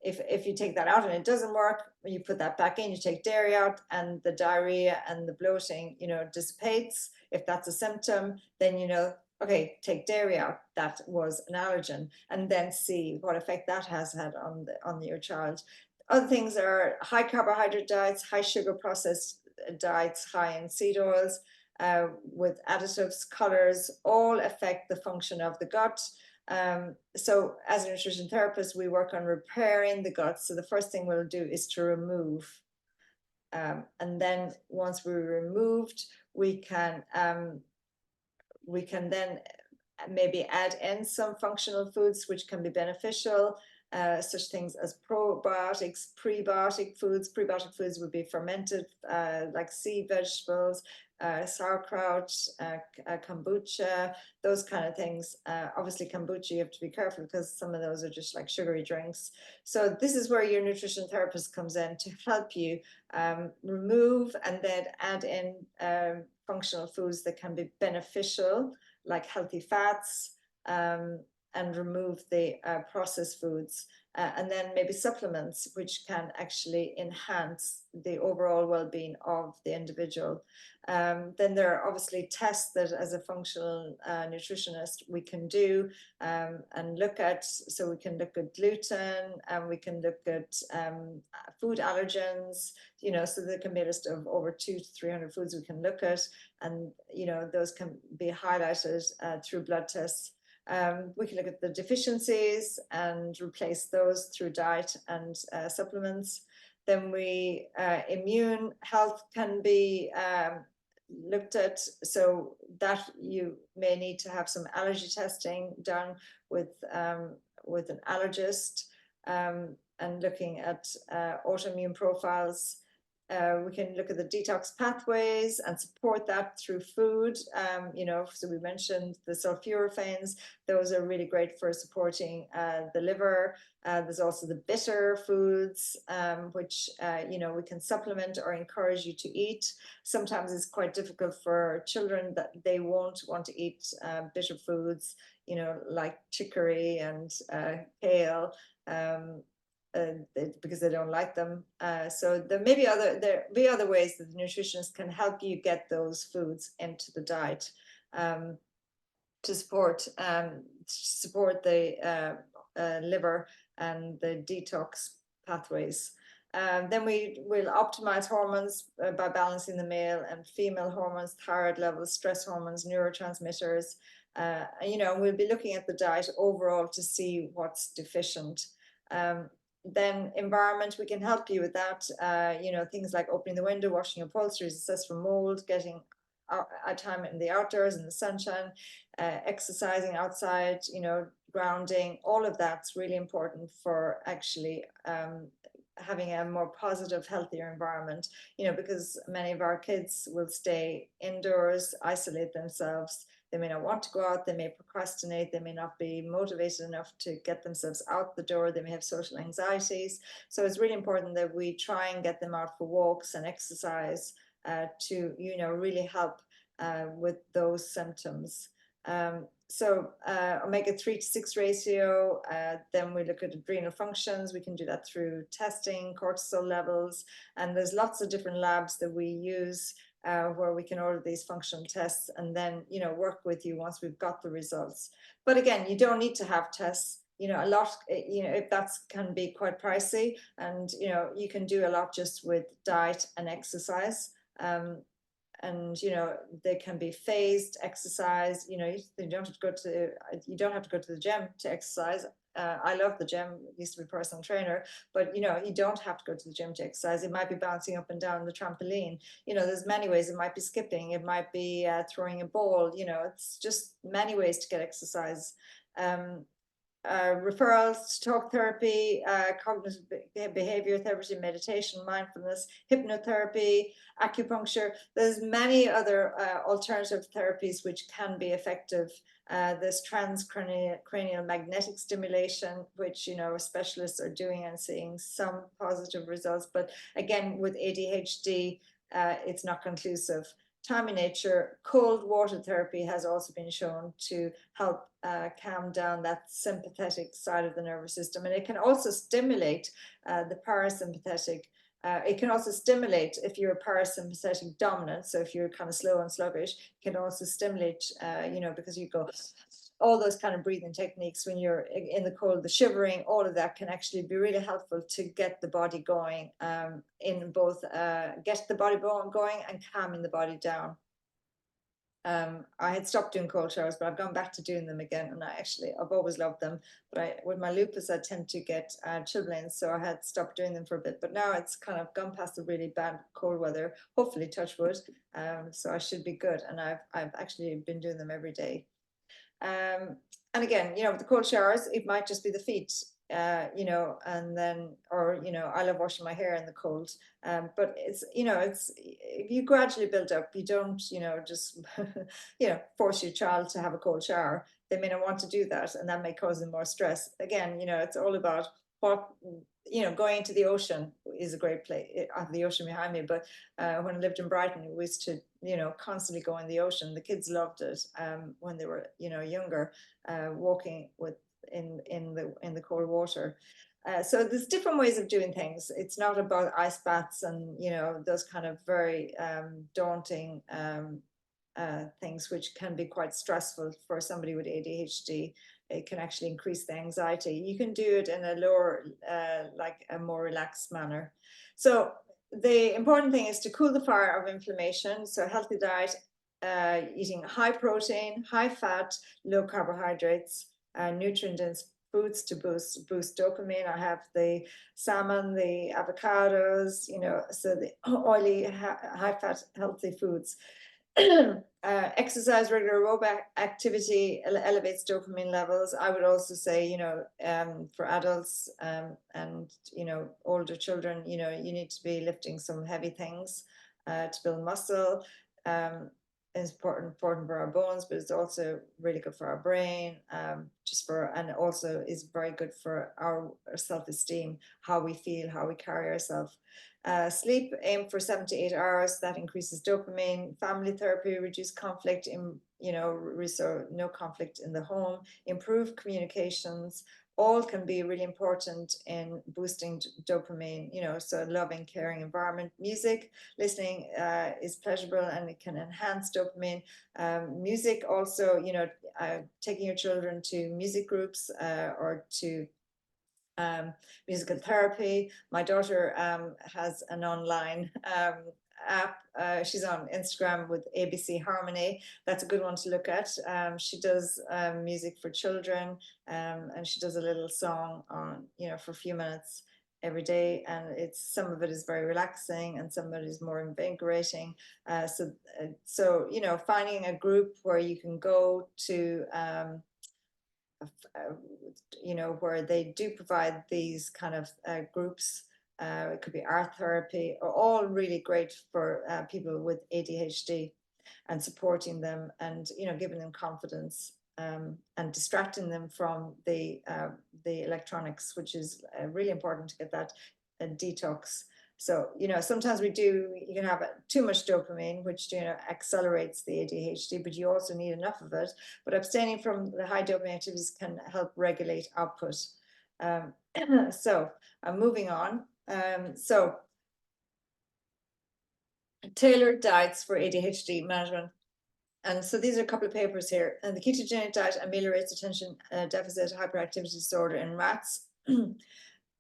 If you take that out and it doesn't work, you put that back in, you take dairy out, and the diarrhea and the bloating, dissipates. If that's a symptom, then okay, take dairy out. That was an allergen, and then see what effect that has had on your child. Other things are high carbohydrate diets, high sugar processed diets, high in seed oils, with additives, colors, all affect the function of the gut. So as a nutrition therapist, we work on repairing the gut. So the first thing we'll do is to remove. And then once we're removed, we can then maybe add in some functional foods which can be beneficial, such things as probiotics, prebiotic foods. Prebiotic foods would be fermented, like sea vegetables, sauerkraut, kombucha, those kind of things. Obviously kombucha, you have to be careful because some of those are just like sugary drinks. So this is where your nutrition therapist comes in to help you remove and then add in functional foods that can be beneficial, like healthy fats, and remove the processed foods, and then maybe supplements, which can actually enhance the overall well-being of the individual. Then there are obviously tests that as a functional nutritionist we can do and look at. So we can look at gluten, and we can look at food allergens, so there can be a list of over 200 to 300 foods we can look at, and those can be highlighted through blood tests. We can look at the deficiencies and replace those through diet and supplements. Then immune health can be looked at, so that you may need to have some allergy testing done with an allergist, and looking at autoimmune profiles. We can look at the detox pathways and support that through food. So we mentioned the sulforaphanes; those are really great for supporting the liver. There's also the bitter foods, which we can supplement or encourage you to eat. Sometimes it's quite difficult for children that they won't want to eat bitter foods, like chicory and kale. Because they don't like them. So there may be other ways that the nutritionist can help you get those foods into the diet to support the liver and the detox pathways. Then we will optimize hormones by balancing the male and female hormones, thyroid levels, stress hormones, neurotransmitters. We'll be looking at the diet overall to see what's deficient. Then environment, we can help you with that. Things like opening the window, washing upholsteries, assess for mold, getting time in the outdoors, in the sunshine, exercising outside, grounding. All of that's really important for actually having a more positive, healthier environment, because many of our kids will stay indoors, isolate themselves. They may not want to go out, they may procrastinate, they may not be motivated enough to get themselves out the door, they may have social anxieties. So it's really important that we try and get them out for walks and exercise to, really help with those symptoms. Omega-3 to 6 ratio, then we look at adrenal functions. We can do that through testing cortisol levels, and there's lots of different labs that we use where we can order these functional tests and then work with you once we've got the results. But again, you don't need to have tests. A lot, if that's can be quite pricey, and you can do a lot just with diet and exercise. And they can be phased exercise. You don't have to go to the gym to exercise. I love the gym, used to be a personal trainer, but you don't have to go to the gym to exercise. It might be bouncing up and down the trampoline. There's many ways. It might be skipping, it might be throwing a ball. It's just many ways to get exercise. Referrals to talk therapy, cognitive behavior therapy, meditation, mindfulness, hypnotherapy, acupuncture. There's many other alternative therapies which can be effective. There's transcranial magnetic stimulation, which specialists are doing and seeing some positive results. But again, with ADHD, it's not conclusive. Time in nature, cold water therapy has also been shown to help calm down that sympathetic side of the nervous system. And it can also stimulate the parasympathetic. It can also stimulate if you're parasympathetic dominant. So if you're kind of slow and sluggish, it can also stimulate, because you go, all those kind of breathing techniques when you're in the cold, the shivering, all of that can actually be really helpful to get the body going, in both get the body going and calming the body down. I had stopped doing cold showers, but I've gone back to doing them again, and I've always loved them. But with my lupus, I tend to get chilblains, so I had stopped doing them for a bit. But now it's kind of gone past the really bad cold weather. Hopefully, touch wood. So I should be good, and I've actually been doing them every day. And again, with the cold showers, it might just be the feet, and then, or, I love washing my hair in the cold. But it's, if you gradually build up, you don't, just, force your child to have a cold shower. They may not want to do that, and that may cause them more stress. Again, it's all about what, going into the ocean is a great place. I have the ocean behind me, but when I lived in Brighton, we used to, constantly go in the ocean. The kids loved it when they were, younger, walking in the cold water. So there's different ways of doing things. It's not about ice baths and those kind of very daunting things, which can be quite stressful for somebody with ADHD. It can actually increase the anxiety. You can do it in a lower, like a more relaxed manner. So the important thing is to cool the fire of inflammation. So healthy diet, eating high protein, high fat, low carbohydrates, nutrient-dense foods to boost dopamine. I have the salmon, the avocados, so the oily, high fat, healthy foods. Exercise, regular aerobic activity elevates dopamine levels. I would also say, for adults and older children, you need to be lifting some heavy things to build muscle. It's important for our bones, but it's also really good for our brain, and also is very good for our self-esteem, how we feel, how we carry ourselves. Sleep, aim for 7 to 8 hours. That increases dopamine. Family therapy, reduce conflict so no conflict in the home. Improve communications. All can be really important in boosting dopamine, so loving, caring environment. Music, listening is pleasurable and it can enhance dopamine. Music also, taking your children to music groups or to musical therapy. My daughter has an online app. She's on Instagram with ABC Harmony. That's a good one to look at. She does music for children, and she does a little song on, for a few minutes every day, and some of it is very relaxing and some of it is more invigorating. So finding a group where you can go to, where they do provide these kind of groups. It could be art therapy, are all really great for people with ADHD, and supporting them and giving them confidence, and distracting them from the electronics, which is really important to get that detox. So sometimes you can have too much dopamine, which accelerates the ADHD, but you also need enough of it. But abstaining from the high dopamine activities can help regulate output. So moving on. So tailored diets for ADHD management. And so these are a couple of papers here. And the ketogenic diet ameliorates attention deficit hyperactivity disorder in rats.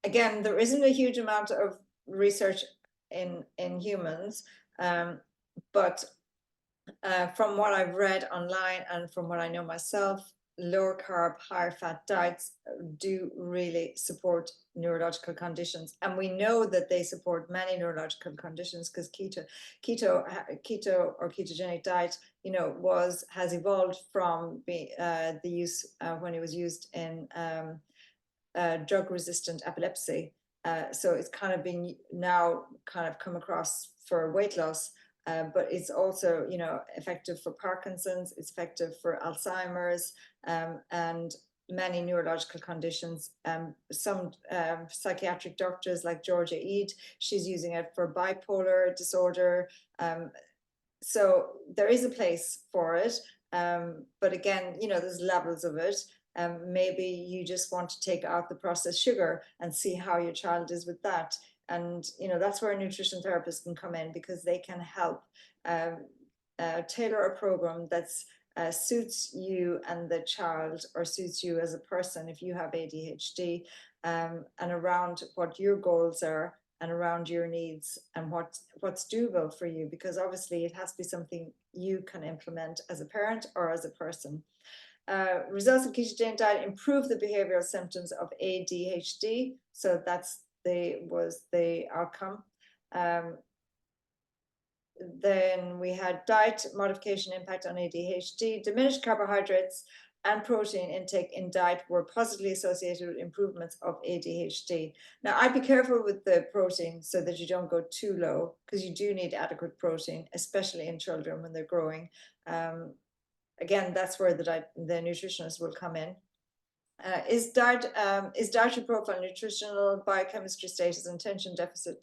Again, there isn't a huge amount of research in humans, but from what I've read online and from what I know myself, lower carb, higher fat diets do really support neurological conditions, and we know that they support many neurological conditions, because keto or ketogenic diet has evolved from the use when it was used in drug resistant epilepsy. So it's kind of been now kind of come across for weight loss. But it's also, effective for Parkinson's, it's effective for Alzheimer's, and many neurological conditions. Some psychiatric doctors like Georgia Eid, she's using it for bipolar disorder. So there is a place for it. But again, there's levels of it. Maybe you just want to take out the processed sugar and see how your child is with that. And that's where a nutrition therapist can come in, because they can help tailor a program that suits you and the child, or suits you as a person if you have ADHD, and around what your goals are and around your needs and what's doable for you, because obviously it has to be something you can implement as a parent or as a person. Results of ketogenic diet improve the behavioral symptoms of ADHD. So that's was the outcome. Then we had diet modification impact on ADHD. Diminished carbohydrates and protein intake in diet were positively associated with improvements of ADHD. Now, I'd be careful with the protein so that you don't go too low, because you do need adequate protein, especially in children when they're growing. Again, that's where the nutritionist will come in. Is dietary profile nutritional, biochemistry status, and attention deficit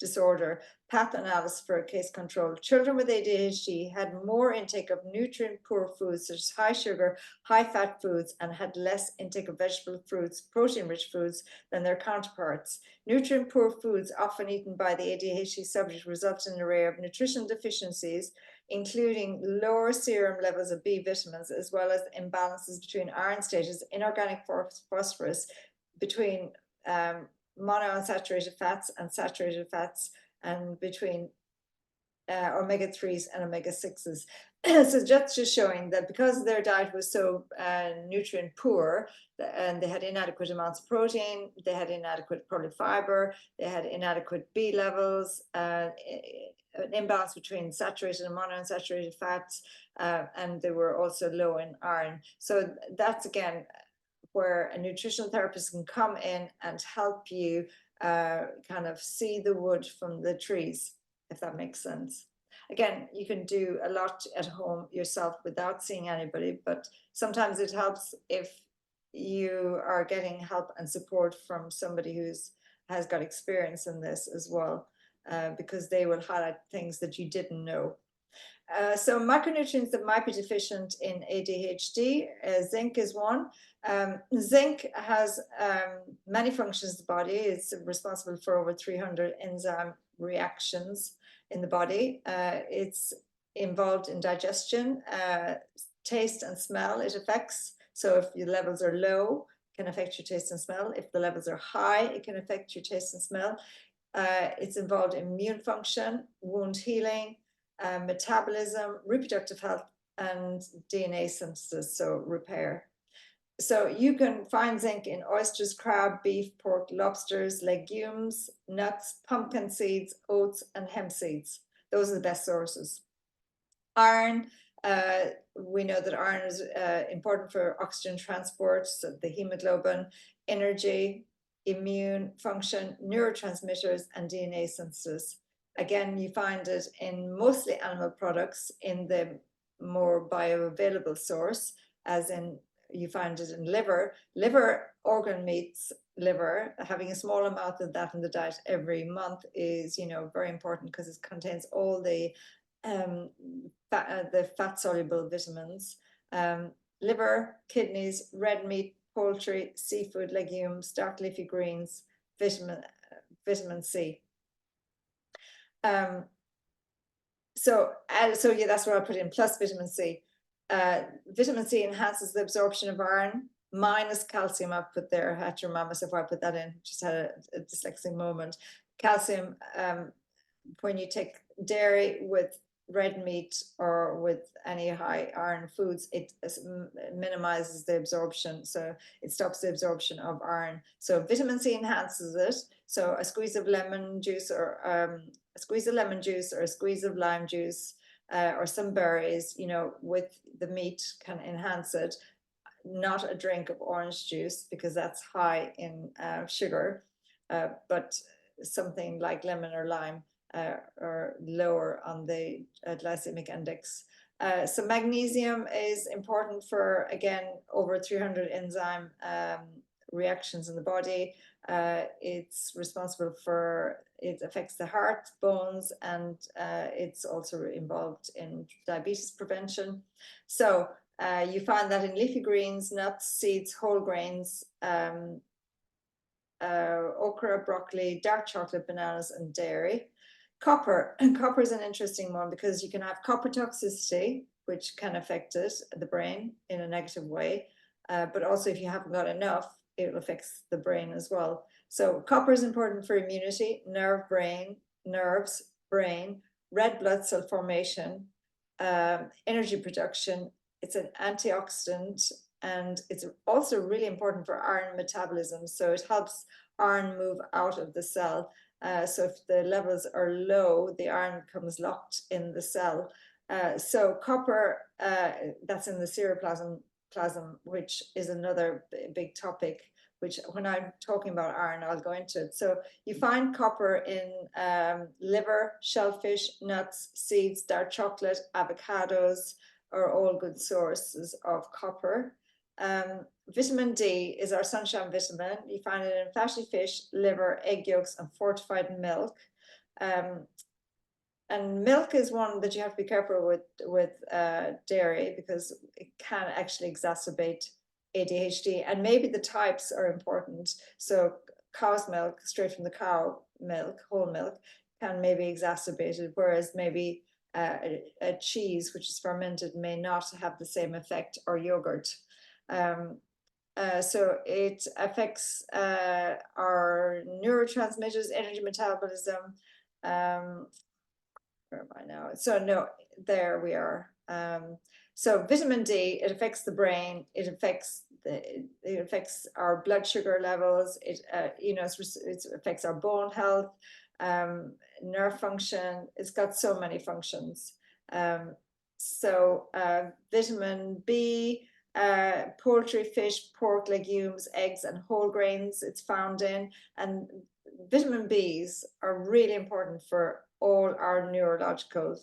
disorder, path analysis for case control? Children with ADHD had more intake of nutrient-poor foods such as high sugar, high fat foods, and had less intake of vegetable fruits, protein-rich foods than their counterparts. Nutrient-poor foods often eaten by the ADHD subject result in an array of nutritional deficiencies, including lower serum levels of B vitamins, as well as imbalances between iron status, inorganic phosphorus, between monounsaturated fats and saturated fats, and between omega-3s and omega-6s. So just showing that because their diet was so nutrient poor, and they had inadequate amounts of protein, they had inadequate probably fiber, they had inadequate B levels, an imbalance between saturated and monounsaturated fats, and they were also low in iron. So that's again where a nutritional therapist can come in and help you kind of see the wood from the trees, if that makes sense. Again, you can do a lot at home yourself without seeing anybody, but sometimes it helps if you are getting help and support from somebody has got experience in this as well, because they will highlight things that you didn't know. So macronutrients that might be deficient in ADHD, zinc is one. Zinc has many functions in the body. It's responsible for over 300 enzyme reactions in the body. It's involved in digestion, taste and smell it affects. So if your levels are low, can affect your taste and smell. If the levels are high, it can affect your taste and smell. It's involved in immune function, wound healing, metabolism, reproductive health, and DNA synthesis, so repair. So you can find zinc in oysters, crab, beef, pork, lobsters, legumes, nuts, pumpkin seeds, oats, and hemp seeds. Those are the best sources. Iron, we know that iron is important for oxygen transport, so the hemoglobin, energy, immune function, neurotransmitters, and DNA synthesis. Again, you find it in mostly animal products in the more bioavailable source, as in you find it in liver. Liver, organ meats, liver, having a small amount of that in the diet every month is, very important because it contains all the fat-soluble vitamins. Liver, kidneys, red meat, poultry, seafood, legumes, dark leafy greens, vitamin C. So yeah, that's what I put in, plus vitamin C. Vitamin C enhances the absorption of iron, minus calcium I've put there. I had to remind myself why I put that in, just had a dyslexic moment. Calcium, when you take dairy with red meat or with any high iron foods, it minimizes the absorption, so it stops the absorption of iron. So vitamin C enhances it. So a squeeze of lemon juice, or a squeeze of lime juice, or some berries, with the meat can enhance it. Not a drink of orange juice because that's high in sugar, but something like lemon or lime or lower on the glycemic index. So magnesium is important for, again, over 300 enzyme reactions in the body. It's responsible for, it affects the heart, bones, and it's also involved in diabetes prevention. So you find that in leafy greens, nuts, seeds, whole grains, okra, broccoli, dark chocolate, bananas, and dairy. Copper. Copper is an interesting one because you can have copper toxicity, which can affect the brain in a negative way. But also if you haven't got enough, it affects the brain as well. So copper is important for immunity, nerves, brain, red blood cell formation, energy production. It's an antioxidant, and it's also really important for iron metabolism. So it helps iron move out of the cell. So if the levels are low, the iron becomes locked in the cell. So copper, that's in the ceruloplasm, which is another big topic, which when I'm talking about iron, I'll go into it. So you find copper in liver, shellfish, nuts, seeds, dark chocolate, avocados are all good sources of copper. Vitamin D is our sunshine vitamin. You find it in fatty fish, liver, egg yolks, and fortified milk. And milk is one that you have to be careful with dairy, because it can actually exacerbate ADHD, and maybe the types are important. So cow's milk, straight from the cow milk, whole milk, can maybe exacerbate it, whereas maybe a cheese which is fermented may not have the same effect, or yogurt. So it affects our neurotransmitters, energy metabolism. Where am I now? So no, there we are. So vitamin D, it affects the brain. It affects our blood sugar levels. It it affects our bone health, nerve function. It's got so many functions. Vitamin B, poultry, fish, pork, legumes, eggs, and whole grains it's found in. And vitamin Bs are really important for all our neurological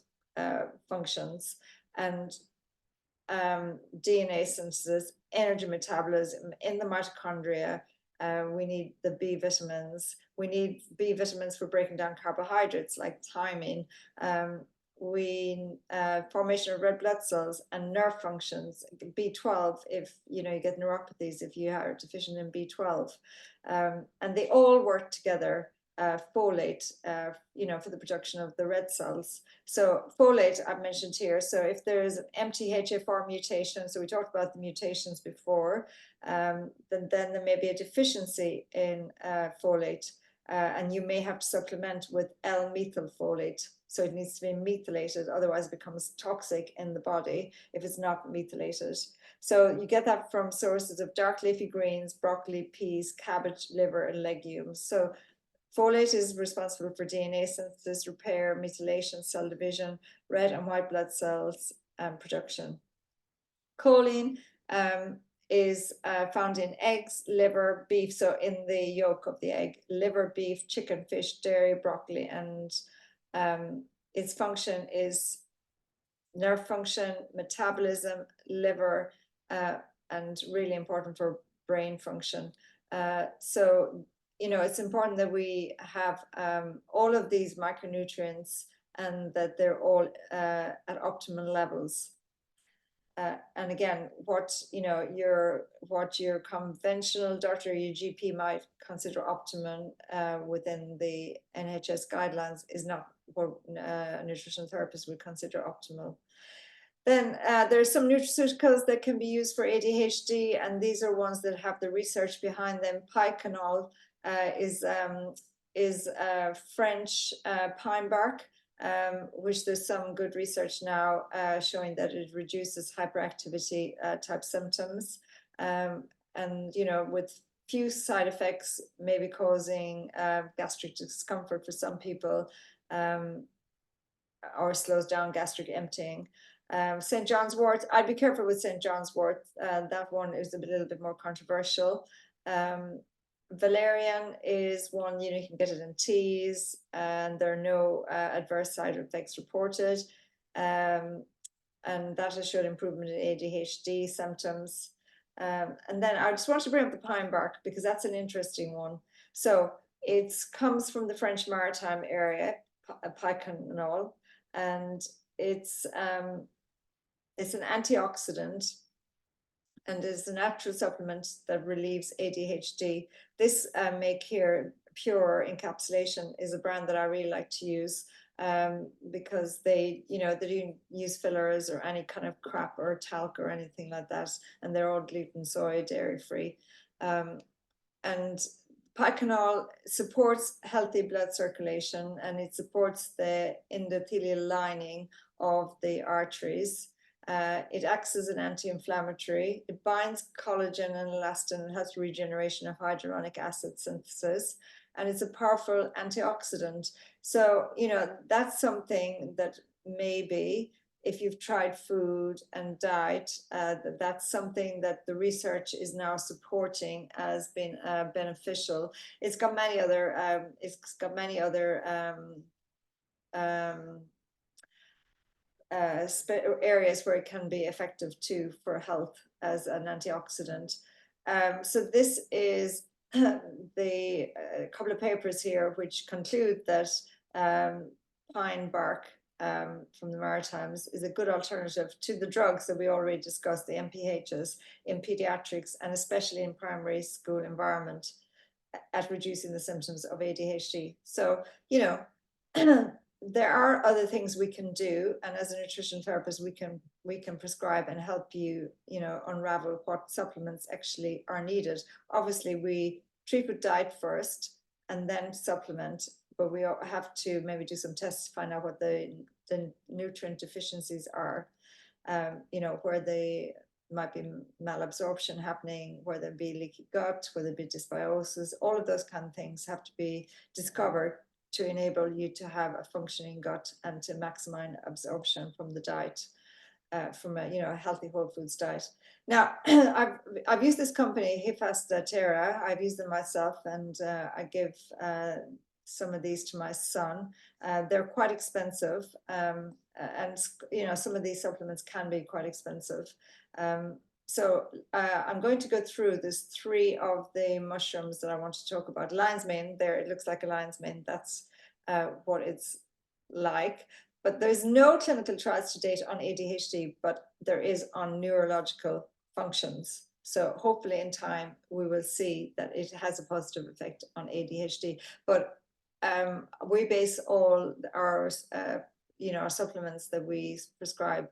functions, and DNA synthesis, energy metabolism in the mitochondria. We need the B vitamins. We need B vitamins for breaking down carbohydrates like thiamine. Formation of red blood cells and nerve functions. B12, if you get neuropathies if you are deficient in B12, and they all work together. folate, for the production of the red cells. So folate I've mentioned here. So if there is an MTHFR mutation, so we talked about the mutations before, then there may be a deficiency in folate, and you may have to supplement with L-methylfolate. So it needs to be methylated, otherwise it becomes toxic in the body if it's not methylated. So you get that from sources of dark leafy greens, broccoli, peas, cabbage, liver, and legumes. So folate is responsible for DNA synthesis, repair, methylation, cell division, red and white blood cells production. Choline is found in eggs, liver, beef, so in the yolk of the egg, liver, beef, chicken, fish, dairy, broccoli, and its function is nerve function, metabolism, liver, and really important for brain function. So it's important that we have all of these micronutrients and that they're all at optimal levels. And again, what your conventional doctor, your GP might consider optimum within the NHS guidelines is not what a nutritional therapist would consider optimal. Then there's some nutraceuticals that can be used for ADHD, and these are ones that have the research behind them. Picanol is French pine bark, which there's some good research now showing that it reduces hyperactivity type symptoms, and with few side effects, maybe causing gastric discomfort for some people, or slows down gastric emptying. St. John's wort, I'd be careful with St. John's wort. That one is a little bit more controversial. Valerian is one, you can get it in teas, and there are no adverse side effects reported. And that has showed improvement in ADHD symptoms. And then I just want to bring up the pine bark because that's an interesting one. So it comes from the French maritime area, picanol, and it's an antioxidant and is a natural supplement that relieves ADHD. This Make Here Pure encapsulation is a brand that I really like to use because they don't use fillers or any kind of crap or talc or anything like that, and they're all gluten, soy, dairy free. And picanol supports healthy blood circulation, and it supports the endothelial lining of the arteries. It acts as an anti-inflammatory. It binds collagen and elastin and helps regeneration of hyaluronic acid synthesis. And it's a powerful antioxidant. So, that's something that maybe if you've tried food and diet, that's something that the research is now supporting as being beneficial. It's got many other areas where it can be effective too for health as an antioxidant. So this is the couple of papers here which conclude that pine bark from the Maritimes is a good alternative to the drugs that we already discussed, the MPHs, in pediatrics and especially in primary school environment at reducing the symptoms of ADHD. So, there are other things we can do, and as a nutrition therapist, we can prescribe and help you, unravel what supplements actually are needed. Obviously, we treat with diet first and then supplement, but we have to maybe do some tests to find out what the nutrient deficiencies are, where they might be malabsorption happening, where there be leaky gut, where there be dysbiosis. All of those kind of things have to be discovered to enable you to have a functioning gut and to maximize absorption from the diet, from a healthy whole foods diet. Now, I've used this company, Terra. I've used them myself, and I give some of these to my son. They're quite expensive, and some of these supplements can be quite expensive. So I'm going to go through this 3 of the mushrooms that I want to talk about. Lion's mane, there it looks like a lion's mane. That's what it's like. But there's no clinical trials to date on ADHD, but there is on neurological functions. So hopefully in time we will see that it has a positive effect on ADHD. But we base all our, our supplements that we prescribe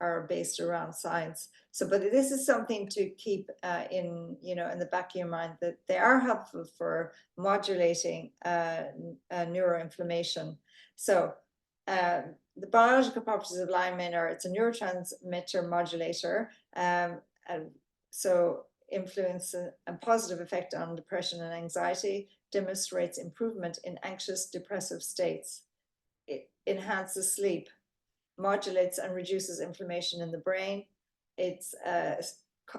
are based around science. So, but this is something to keep in the back of your mind, that they are helpful for modulating neuroinflammation. So, the biological properties of limonene are, it's a neurotransmitter modulator, and so influence and positive effect on depression and anxiety, demonstrates improvement in anxious, depressive states. It enhances sleep, modulates and reduces inflammation in the brain. It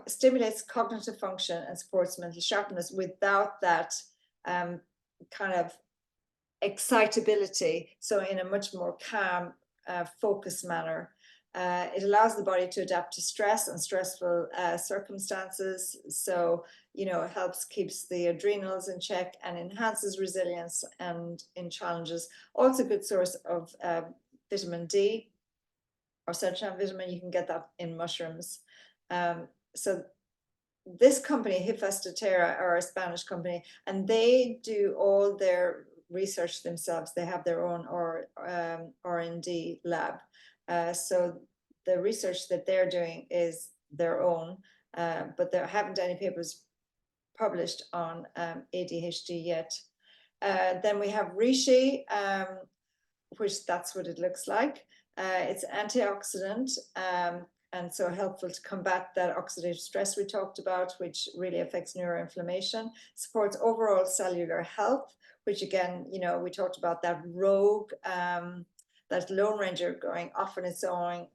stimulates cognitive function and supports mental sharpness without that kind of excitability, so in a much more calm, focused manner. It allows the body to adapt to stress and stressful circumstances. So, it keeps the adrenals in check and enhances resilience and in challenges. Also a good source of vitamin D or sunshine vitamin. You can get that in mushrooms. So this company, Hifastotera, are a Spanish company, and they do all their research themselves. They have their own R&D lab. So the research that they're doing is their own, but there haven't any papers published on ADHD yet. Then we have reishi, which that's what it looks like. It's antioxidant, and so helpful to combat that oxidative stress we talked about, which really affects neuroinflammation, supports overall cellular health, which again, we talked about that rogue, that Lone Ranger going off on its own,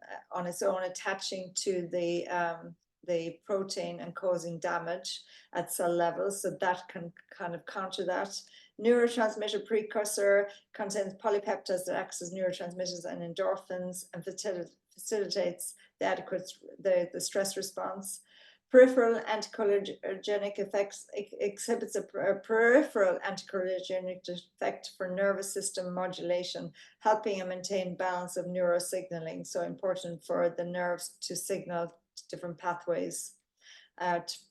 attaching to the protein and causing damage at cell levels. So that can kind of counter that. Neurotransmitter precursor, contains polypeptides that acts as neurotransmitters and endorphins, and facilitates the stress response. Peripheral anticholinergic effects, exhibits a peripheral anticholinergic effect for nervous system modulation, helping and maintain balance of neurosignaling. So important for the nerves to signal different pathways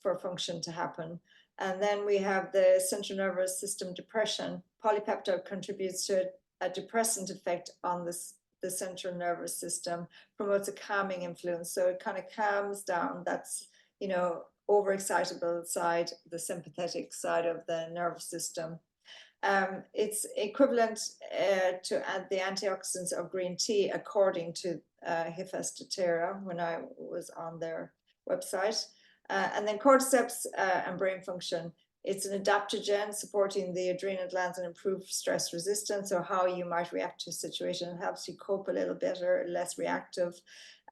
for function to happen. And then we have the central nervous system depression. Polypeptide contributes to a depressant effect on the central nervous system, promotes a calming influence. So it kind of calms down. That's, overexcitable side, the sympathetic side of the nervous system. It's equivalent to the antioxidants of green tea, according to Hifastotera, when I was on their website. And then cordyceps and brain function. It's an adaptogen supporting the adrenal glands and improve stress resistance, so how you might react to a situation. It helps you cope a little better, less reactive.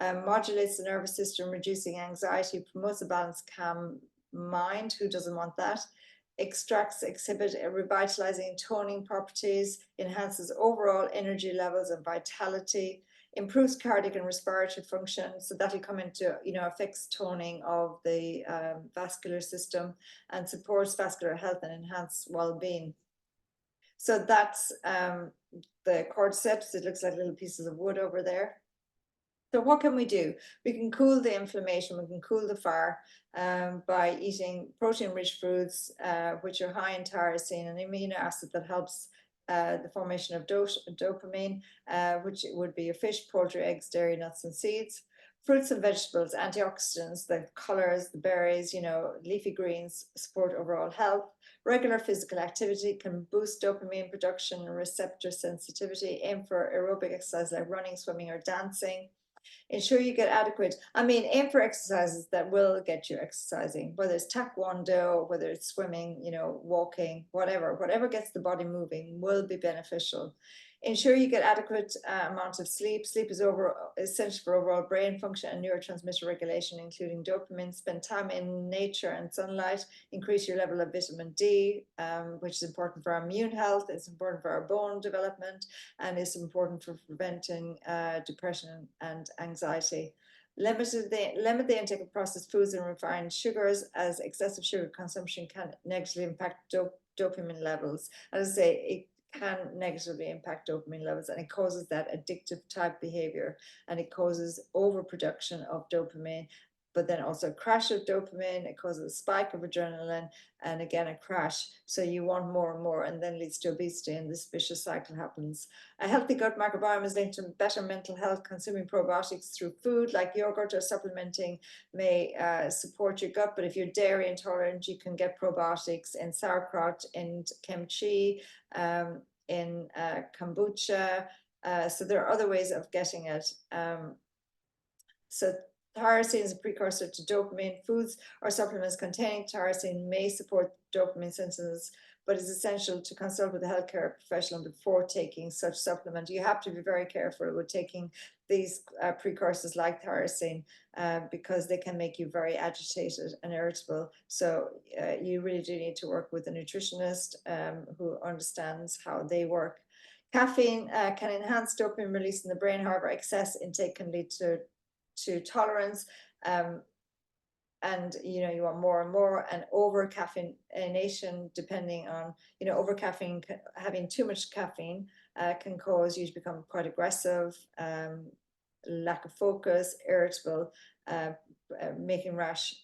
Modulates the nervous system, reducing anxiety, promotes a balanced, calm mind. Who doesn't want that? Extracts exhibit revitalizing toning properties, enhances overall energy levels and vitality, improves cardiac and respiratory function. So that'll come into, affects toning of the vascular system, and supports vascular health and enhanced well-being. So that's the cordyceps. It looks like little pieces of wood over there. So what can we do? We can cool the inflammation, we can cool the fire by eating protein-rich foods, which are high in tyrosine, an amino acid that helps the formation of dopamine, which would be your fish, poultry, eggs, dairy, nuts, and seeds. Fruits and vegetables, antioxidants, the colors, the berries, leafy greens support overall health. Regular physical activity can boost dopamine production and receptor sensitivity. Aim for aerobic exercise like running, swimming, or dancing. Ensure you get adequate, aim for exercises that will get you exercising, whether it's taekwondo, whether it's swimming, walking, whatever gets the body moving will be beneficial. Ensure you get adequate amount of sleep. Sleep is essential for overall brain function and neurotransmitter regulation, including dopamine. Spend time in nature and sunlight. Increase your level of vitamin D, which is important for our immune health. It's important for our bone development, and it's important for preventing depression and anxiety. Limit the intake of processed foods and refined sugars, as excessive sugar consumption can negatively impact dopamine levels. As I say, it can negatively impact dopamine levels, and it causes that addictive type behavior, and it causes overproduction of dopamine, but then also a crash of dopamine. It causes a spike of adrenaline, and again a crash. So you want more and more, and then leads to obesity, and this vicious cycle happens. A healthy gut microbiome is linked to better mental health. Consuming probiotics through food like yogurt or supplementing may support your gut, but if you're dairy intolerant, you can get probiotics in sauerkraut, in kimchi, in kombucha. So there are other ways of getting it. So tyrosine is a precursor to dopamine. Foods or supplements containing tyrosine may support dopamine synthesis, but it's essential to consult with a healthcare professional before taking such supplement. You have to be very careful with taking these precursors like tyrosine because they can make you very agitated and irritable. So you really do need to work with a nutritionist who understands how they work. Caffeine can enhance dopamine release in the brain. However, excess intake can lead to tolerance, and you want more and more, and over caffeination, depending on over caffeine, having too much caffeine can cause you to become quite aggressive, lack of focus, irritable, making rash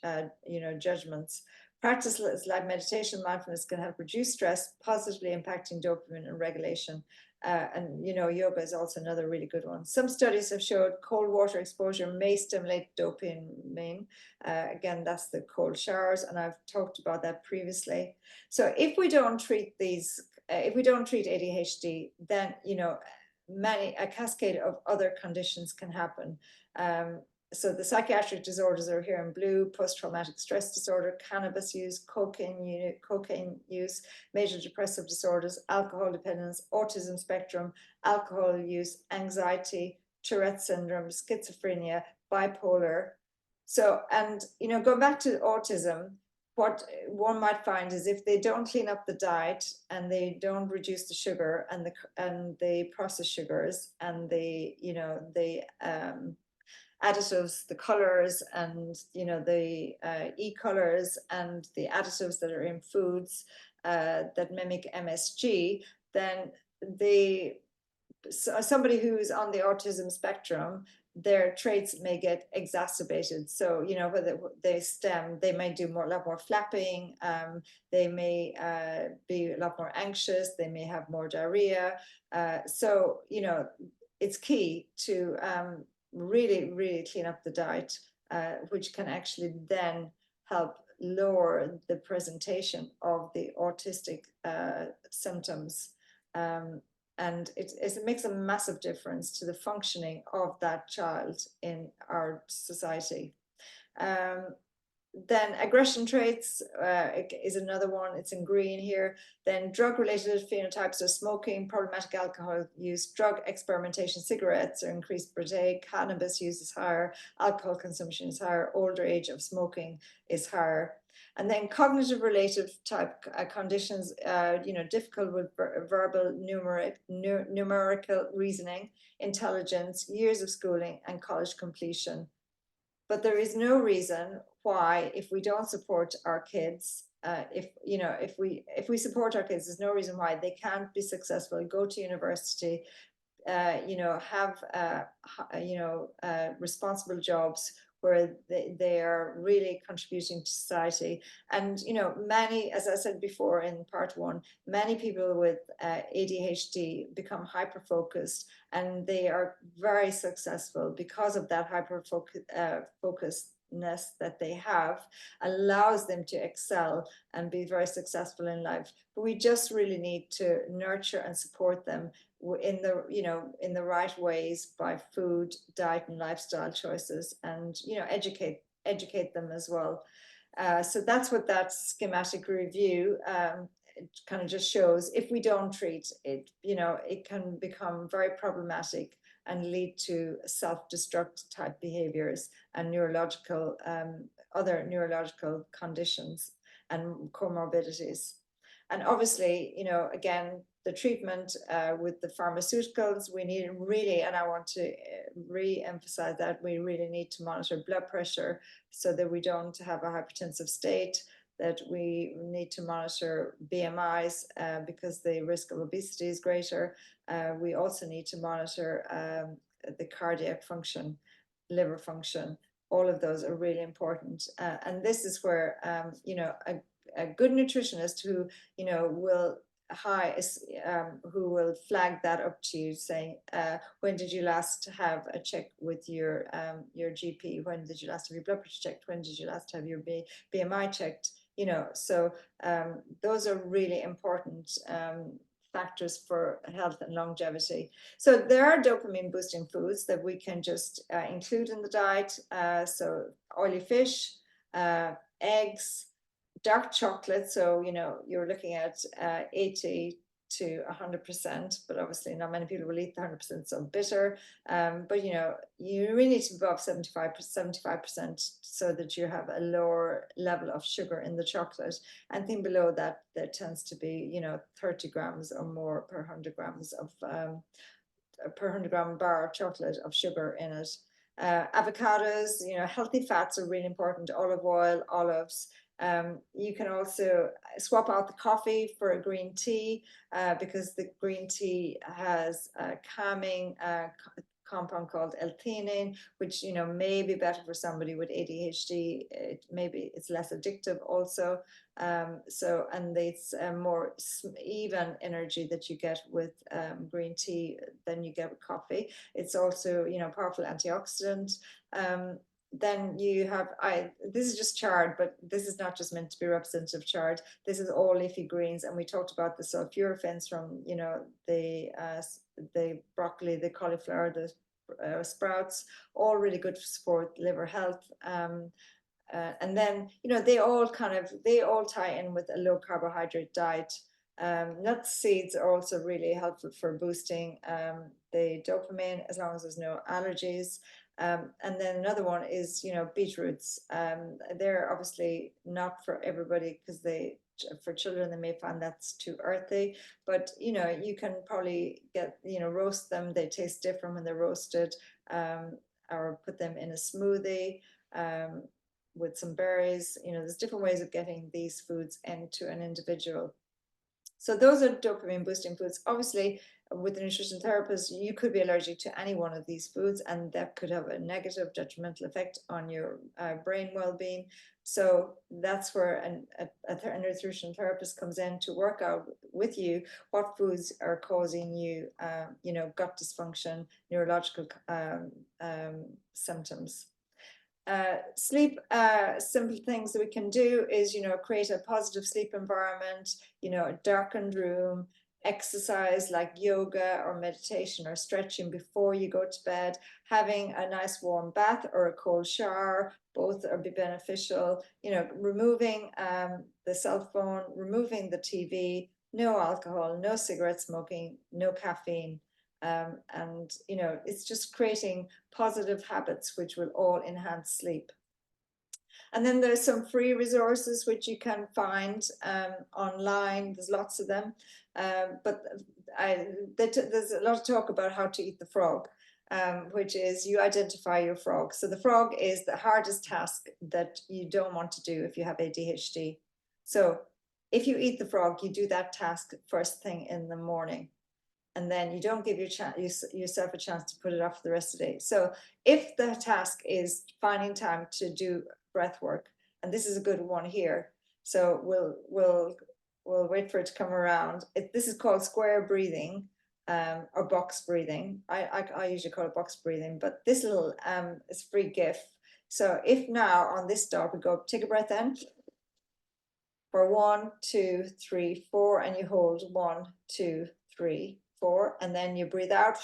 judgments. Practices like meditation, mindfulness can help reduce stress, positively impacting dopamine and regulation. And yoga is also another really good one. Some studies have showed cold water exposure may stimulate dopamine. Again, that's the cold showers, and I've talked about that previously. So if we don't treat these, if we don't treat ADHD, then a cascade of other conditions can happen. So the psychiatric disorders are here in blue: post-traumatic stress disorder, cannabis use, cocaine use, major depressive disorders, alcohol dependence, autism spectrum, alcohol use, anxiety, Tourette syndrome, schizophrenia, bipolar. So, and going back to autism, what one might find is if they don't clean up the diet and they don't reduce the sugar and the processed sugars and the additives, the colors, and the e-colors and the additives that are in foods that mimic MSG, then somebody who's on the autism spectrum, their traits may get exacerbated. So whether they may do a lot more flapping, they may be a lot more anxious, they may have more diarrhea. So it's key to really, really clean up the diet, which can actually then help lower the presentation of the autistic symptoms. And it makes a massive difference to the functioning of that child in our society. Then aggression traits is another one. It's in green here. Then drug-related phenotypes are smoking, problematic alcohol use, drug experimentation, cigarettes are increased per day, cannabis use is higher, alcohol consumption is higher, older age of smoking is higher. And then cognitive related type conditions, difficult with verbal, numerical reasoning, intelligence, years of schooling, and college completion. But there is no reason why, if we don't support our kids, if we support our kids, there's no reason why they can't be successful, go to university, have responsible jobs where they are really contributing to society. And many, as I said before in part one, many people with ADHD become hyper focused, and they are very successful because of that hyper focusedness that they have, allows them to excel and be very successful in life. But we just really need to nurture and support them in the right ways by food, diet, and lifestyle choices, and educate them as well. So that's what that schematic review kind of just shows. If we don't treat it, it can become very problematic and lead to self-destruct type behaviors and other neurological conditions and comorbidities. And obviously, again, the treatment with the pharmaceuticals, we need really, and I want to re-emphasize that we really need to monitor blood pressure so that we don't have a hypertensive state, that we need to monitor BMIs because the risk of obesity is greater. We also need to monitor the cardiac function, liver function, all of those are really important. And this is where, you know, a good nutritionist who, you know, will who will flag that up to you, saying, when did you last have a check with your GP? When did you last have your blood pressure checked? When did you last have your BMI checked? You know, so those are really important factors for health and longevity. So there are dopamine boosting foods that we can just include in the diet. So oily fish, eggs, dark chocolate. So, you know, you're looking at 80 to 100%, but obviously not many people will eat the 100%, so bitter. But, you know, you really need to be above 75% so that you have a lower level of sugar in the chocolate. And then below that, there tends to be, you know, 30 grams or more per 100 grams of, per 100 gram bar of chocolate of sugar in it. Avocados, you know, healthy fats are really important. Olive oil, olives. You can also swap out the coffee for a green tea because the green tea has a calming compound called L-theanine, which, you know, may be better for somebody with ADHD. Maybe it's less addictive also. So, and it's more even energy that you get with green tea than you get with coffee. It's also, you know, powerful antioxidant. Then you have, this is just chard, but this is not just meant to be representative of chard. This is all leafy greens. And we talked about the sulforaphane from, you know, the broccoli, the cauliflower, the sprouts, all really good for liver health. And then, you know, they all tie in with a low carbohydrate diet. Nuts, seeds are also really helpful for boosting the dopamine, as long as there's no allergies. And then another one is, you know, beetroots. They're obviously not for everybody because for children, they may find that's too earthy, but, you know, you can probably roast them. They taste different when they're roasted, or put them in a smoothie with some berries. You know, there's different ways of getting these foods into an individual. So those are dopamine boosting foods. Obviously, with a nutrition therapist, you could be allergic to any one of these foods, and that could have a negative, detrimental effect on your brain well-being. So that's where a nutrition therapist comes in to work out with you what foods are causing you, you know, gut dysfunction, neurological symptoms. Sleep, simple things that we can do is, you know, create a positive sleep environment, you know, a darkened room, exercise like yoga or meditation or stretching before you go to bed, having a nice warm bath or a cold shower, both are be beneficial, you know, removing the cell phone, removing the TV, no alcohol, no cigarette smoking, no caffeine. And, you know, it's just creating positive habits which will all enhance sleep. And then there's some free resources which you can find online. There's lots of them, but there's a lot of talk about how to eat the frog, which is you identify your frog. So the frog is the hardest task that you don't want to do if you have ADHD. So if you eat the frog, you do that task first thing in the morning. And then you don't give yourself a chance to put it off for the rest of the day. So if the task is finding time to do breath work, and this is a good one here, so we'll wait for it to come around. This is called square breathing, or box breathing. I usually call it box breathing, but this little is free gift. So if now on this dot we go take a breath in for 1, 2, 3, 4, and you hold 1, 2, 3, 4, and then you breathe out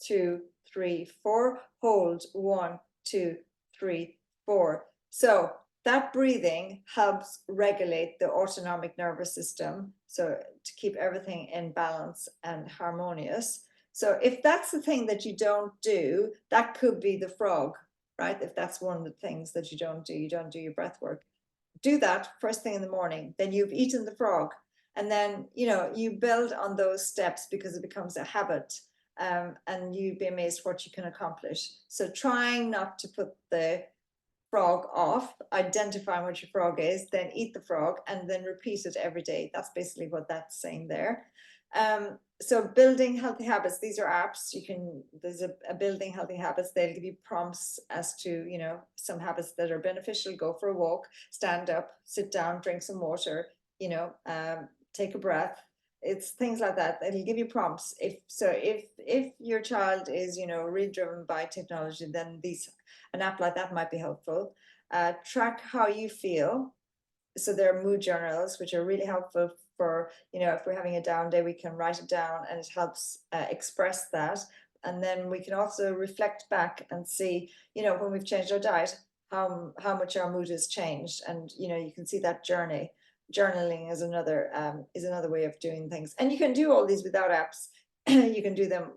2, 3, 4, hold 1, 2, 3, 4. So that breathing helps regulate the autonomic nervous system, so to keep everything in balance and harmonious. So if that's the thing that you don't do, that could be the frog, right? If that's one of the things that you don't do your breath work. Do that first thing in the morning, then you've eaten the frog. And then, you know, you build on those steps because it becomes a habit, and you'd be amazed what you can accomplish. So trying not to put the frog off, identifying what your frog is, then eat the frog, and then repeat it every day. That's basically what that's saying there. So building healthy habits, these are apps. There's a building healthy habits. They'll give you prompts as to, some habits that are beneficial. Go for a walk, stand up, sit down, drink some water, take a breath. It's things like that. It'll give you prompts. If your child is, really driven by technology, then an app like that might be helpful. Track how you feel. So there are mood journals, which are really helpful for, if we're having a down day, we can write it down and it helps express that. And then we can also reflect back and see, when we've changed our diet, how much our mood has changed. And, you can see that journey. Journaling is another way of doing things. And you can do all these without apps. You can do them,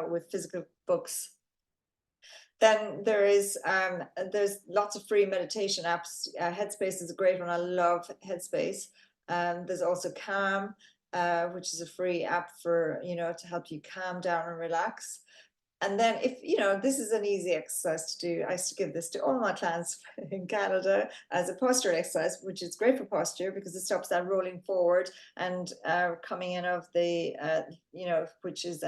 with physical books. Then there's lots of free meditation apps. Headspace is a great one. I love Headspace. There's also Calm, which is a free app for, to help you calm down and relax. And then this is an easy exercise to do. I used to give this to all my clients in Canada as a posture exercise, which is great for posture because it stops that rolling forward and coming in of the, which is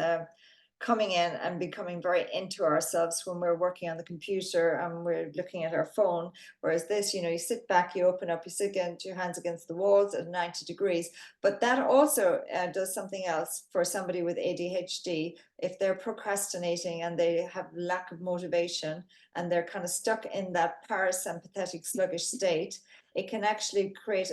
coming in and becoming very into ourselves when we're working on the computer and we're looking at our phone. Whereas this, you sit back, you open up, you sit against your hands against the walls at 90 degrees. But that also does something else for somebody with ADHD. If they're procrastinating and they have lack of motivation and they're kind of stuck in that parasympathetic sluggish state, it can actually create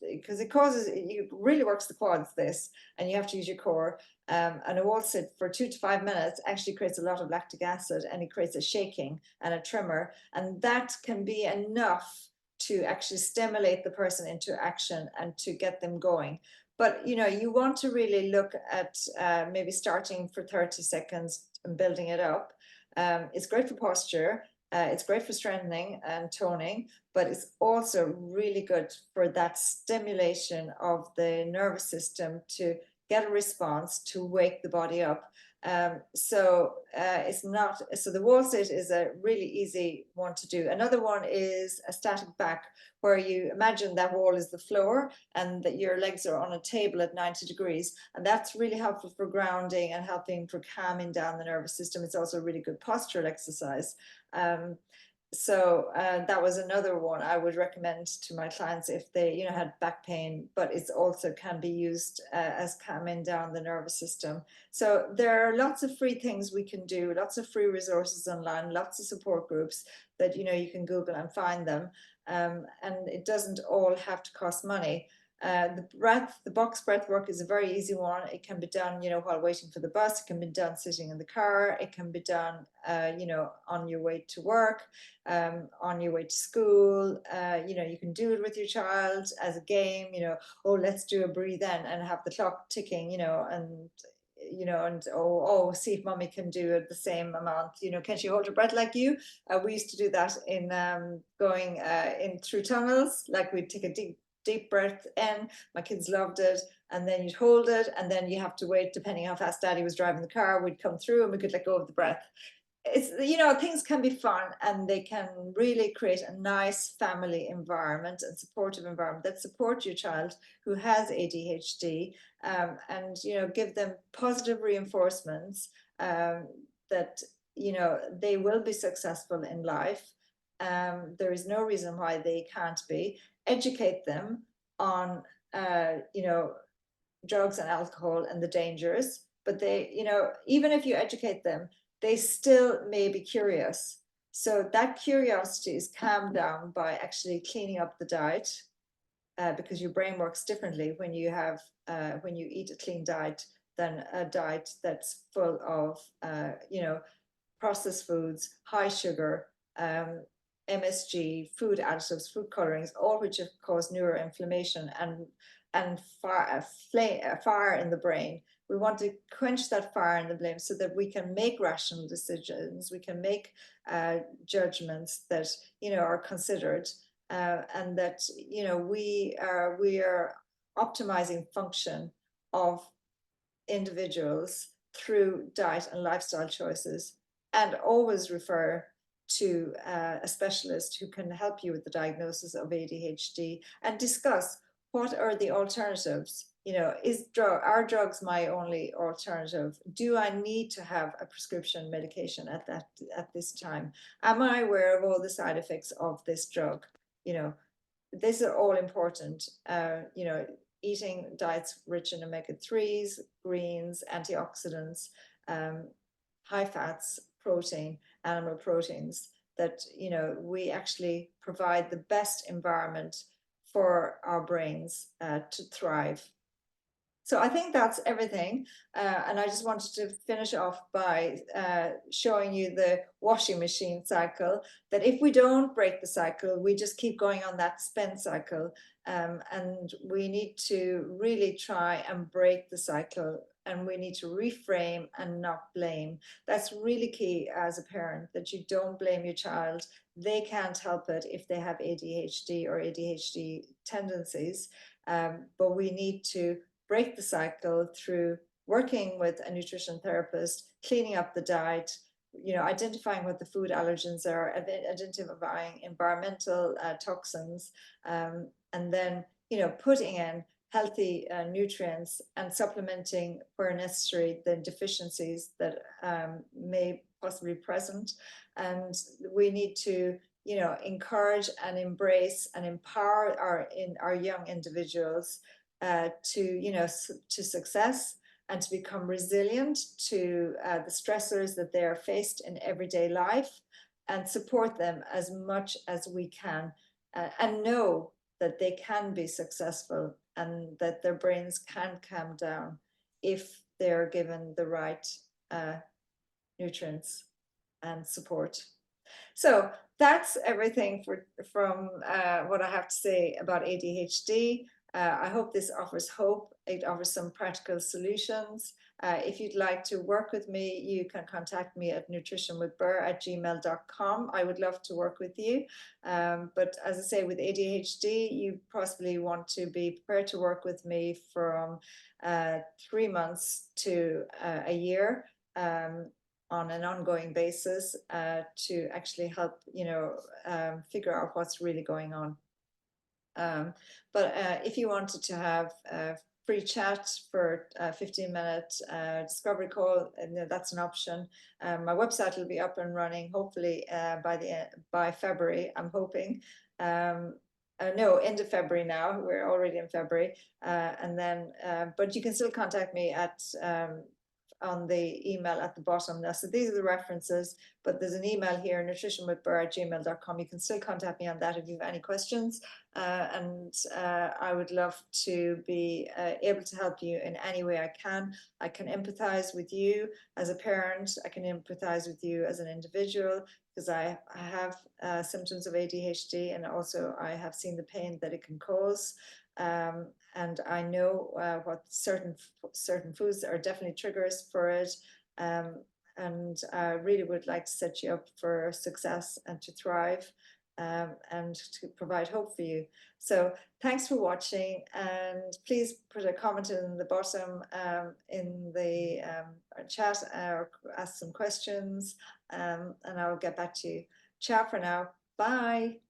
because it really works the quads, this, and you have to use your core. And a wall sit for 2 to 5 minutes actually creates a lot of lactic acid, and it creates a shaking and a tremor, and that can be enough to actually stimulate the person into action and to get them going. But you want to really look at maybe starting for 30 seconds and building it up. It's great for posture. It's great for strengthening and toning, but it's also really good for that stimulation of the nervous system to get a response to wake the body up. So the wall sit is a really easy one to do. Another one is a static back, where you imagine that wall is the floor and that your legs are on a table at 90 degrees. And that's really helpful for grounding and helping for calming down the nervous system. It's also a really good postural exercise. So that was another one I would recommend to my clients if they had back pain, but it's also can be used as calming down the nervous system. So there are lots of free things we can do, lots of free resources online, lots of support groups that you can Google and find them, and it doesn't all have to cost money. The box breath work is a very easy one. It can be done, while waiting for the bus. It can be done sitting in the car. It can be done, on your way to work, on your way to school. You can do it with your child as a game. Oh, let's do a breathe in and have the clock ticking. And see if mommy can do it the same amount. Can she hold her breath like you? We used to do that in going in through tunnels. Like we'd take a deep breath in. My kids loved it. And then you'd hold it, and then you have to wait, depending how fast daddy was driving the car, we'd come through and we could let go of the breath. It's, things can be fun, and they can really create a nice family environment and supportive environment that support your child who has ADHD, and give them positive reinforcements that they will be successful in life. There is no reason why they can't be. Educate them on drugs and alcohol and the dangers, but they even if you educate them, they still may be curious. So that curiosity is calmed down by actually cleaning up the diet, because your brain works differently when you eat a clean diet than a diet that's full of processed foods, high sugar, MSG, food additives, food colorings, all which have caused neuroinflammation and fire in the brain. We want to quench that fire in the brain so that we can make rational decisions, we can make judgments that are considered, and that we are optimizing function of individuals through diet and lifestyle choices. And always refer to a specialist who can help you with the diagnosis of ADHD and discuss what are the alternatives? You know, are drugs my only alternative? Do I need to have a prescription medication at this time? Am I aware of all the side effects of this drug? You know, these are all important. You know, eating diets rich in omega-3s, greens, antioxidants, high fats, protein, animal proteins, that, you know, we actually provide the best environment for our brains to thrive. So I think that's everything. And I just wanted to finish off by showing you the washing machine cycle, that if we don't break the cycle, we just keep going on that spend cycle. And we need to really try and break the cycle, and we need to reframe and not blame. That's really key as a parent, that you don't blame your child. They can't help it if they have ADHD or ADHD tendencies, but we need to break the cycle through working with a nutrition therapist, cleaning up the diet, you know, identifying what the food allergens are, identifying environmental toxins, and then, you know, putting in healthy nutrients and supplementing where necessary the deficiencies that may possibly be present. And we need to, you know, encourage and embrace and empower our young individuals to, you know, to success, and to become resilient to the stressors that they are faced in everyday life, and support them as much as we can, and know that they can be successful, and that their brains can calm down if they're given the right nutrients and support. So that's everything from what I have to say about ADHD. I hope this offers hope. It offers some practical solutions. If you'd like to work with me, you can contact me at nutritionwithber@gmail.com. I would love to work with you. But as I say, with ADHD, you possibly want to be prepared to work with me from 3 months to a year, on an ongoing basis, to actually help, you know, figure out what's really going on. But if you wanted to have a free chat for a 15-minute discovery call, that's an option. My website will be up and running hopefully by February, I'm hoping. No, end of February now. We're already in February. And then, but you can still contact me at on the email at the bottom. Now, so these are the references, but there's an email here, nutritionwithber@gmail.com. You can still contact me on that if you have any questions. And I would love to be able to help you in any way I can. I can empathize with you as a parent. I can empathize with you as an individual, because I have symptoms of ADHD, and also I have seen the pain that it can cause. And I know what certain foods are definitely triggers for it. And I really would like to set you up for success and to thrive, and to provide hope for you. So thanks for watching, and please put a comment in the bottom in the chat, or ask some questions, and I'll get back to you. Ciao for now. Bye.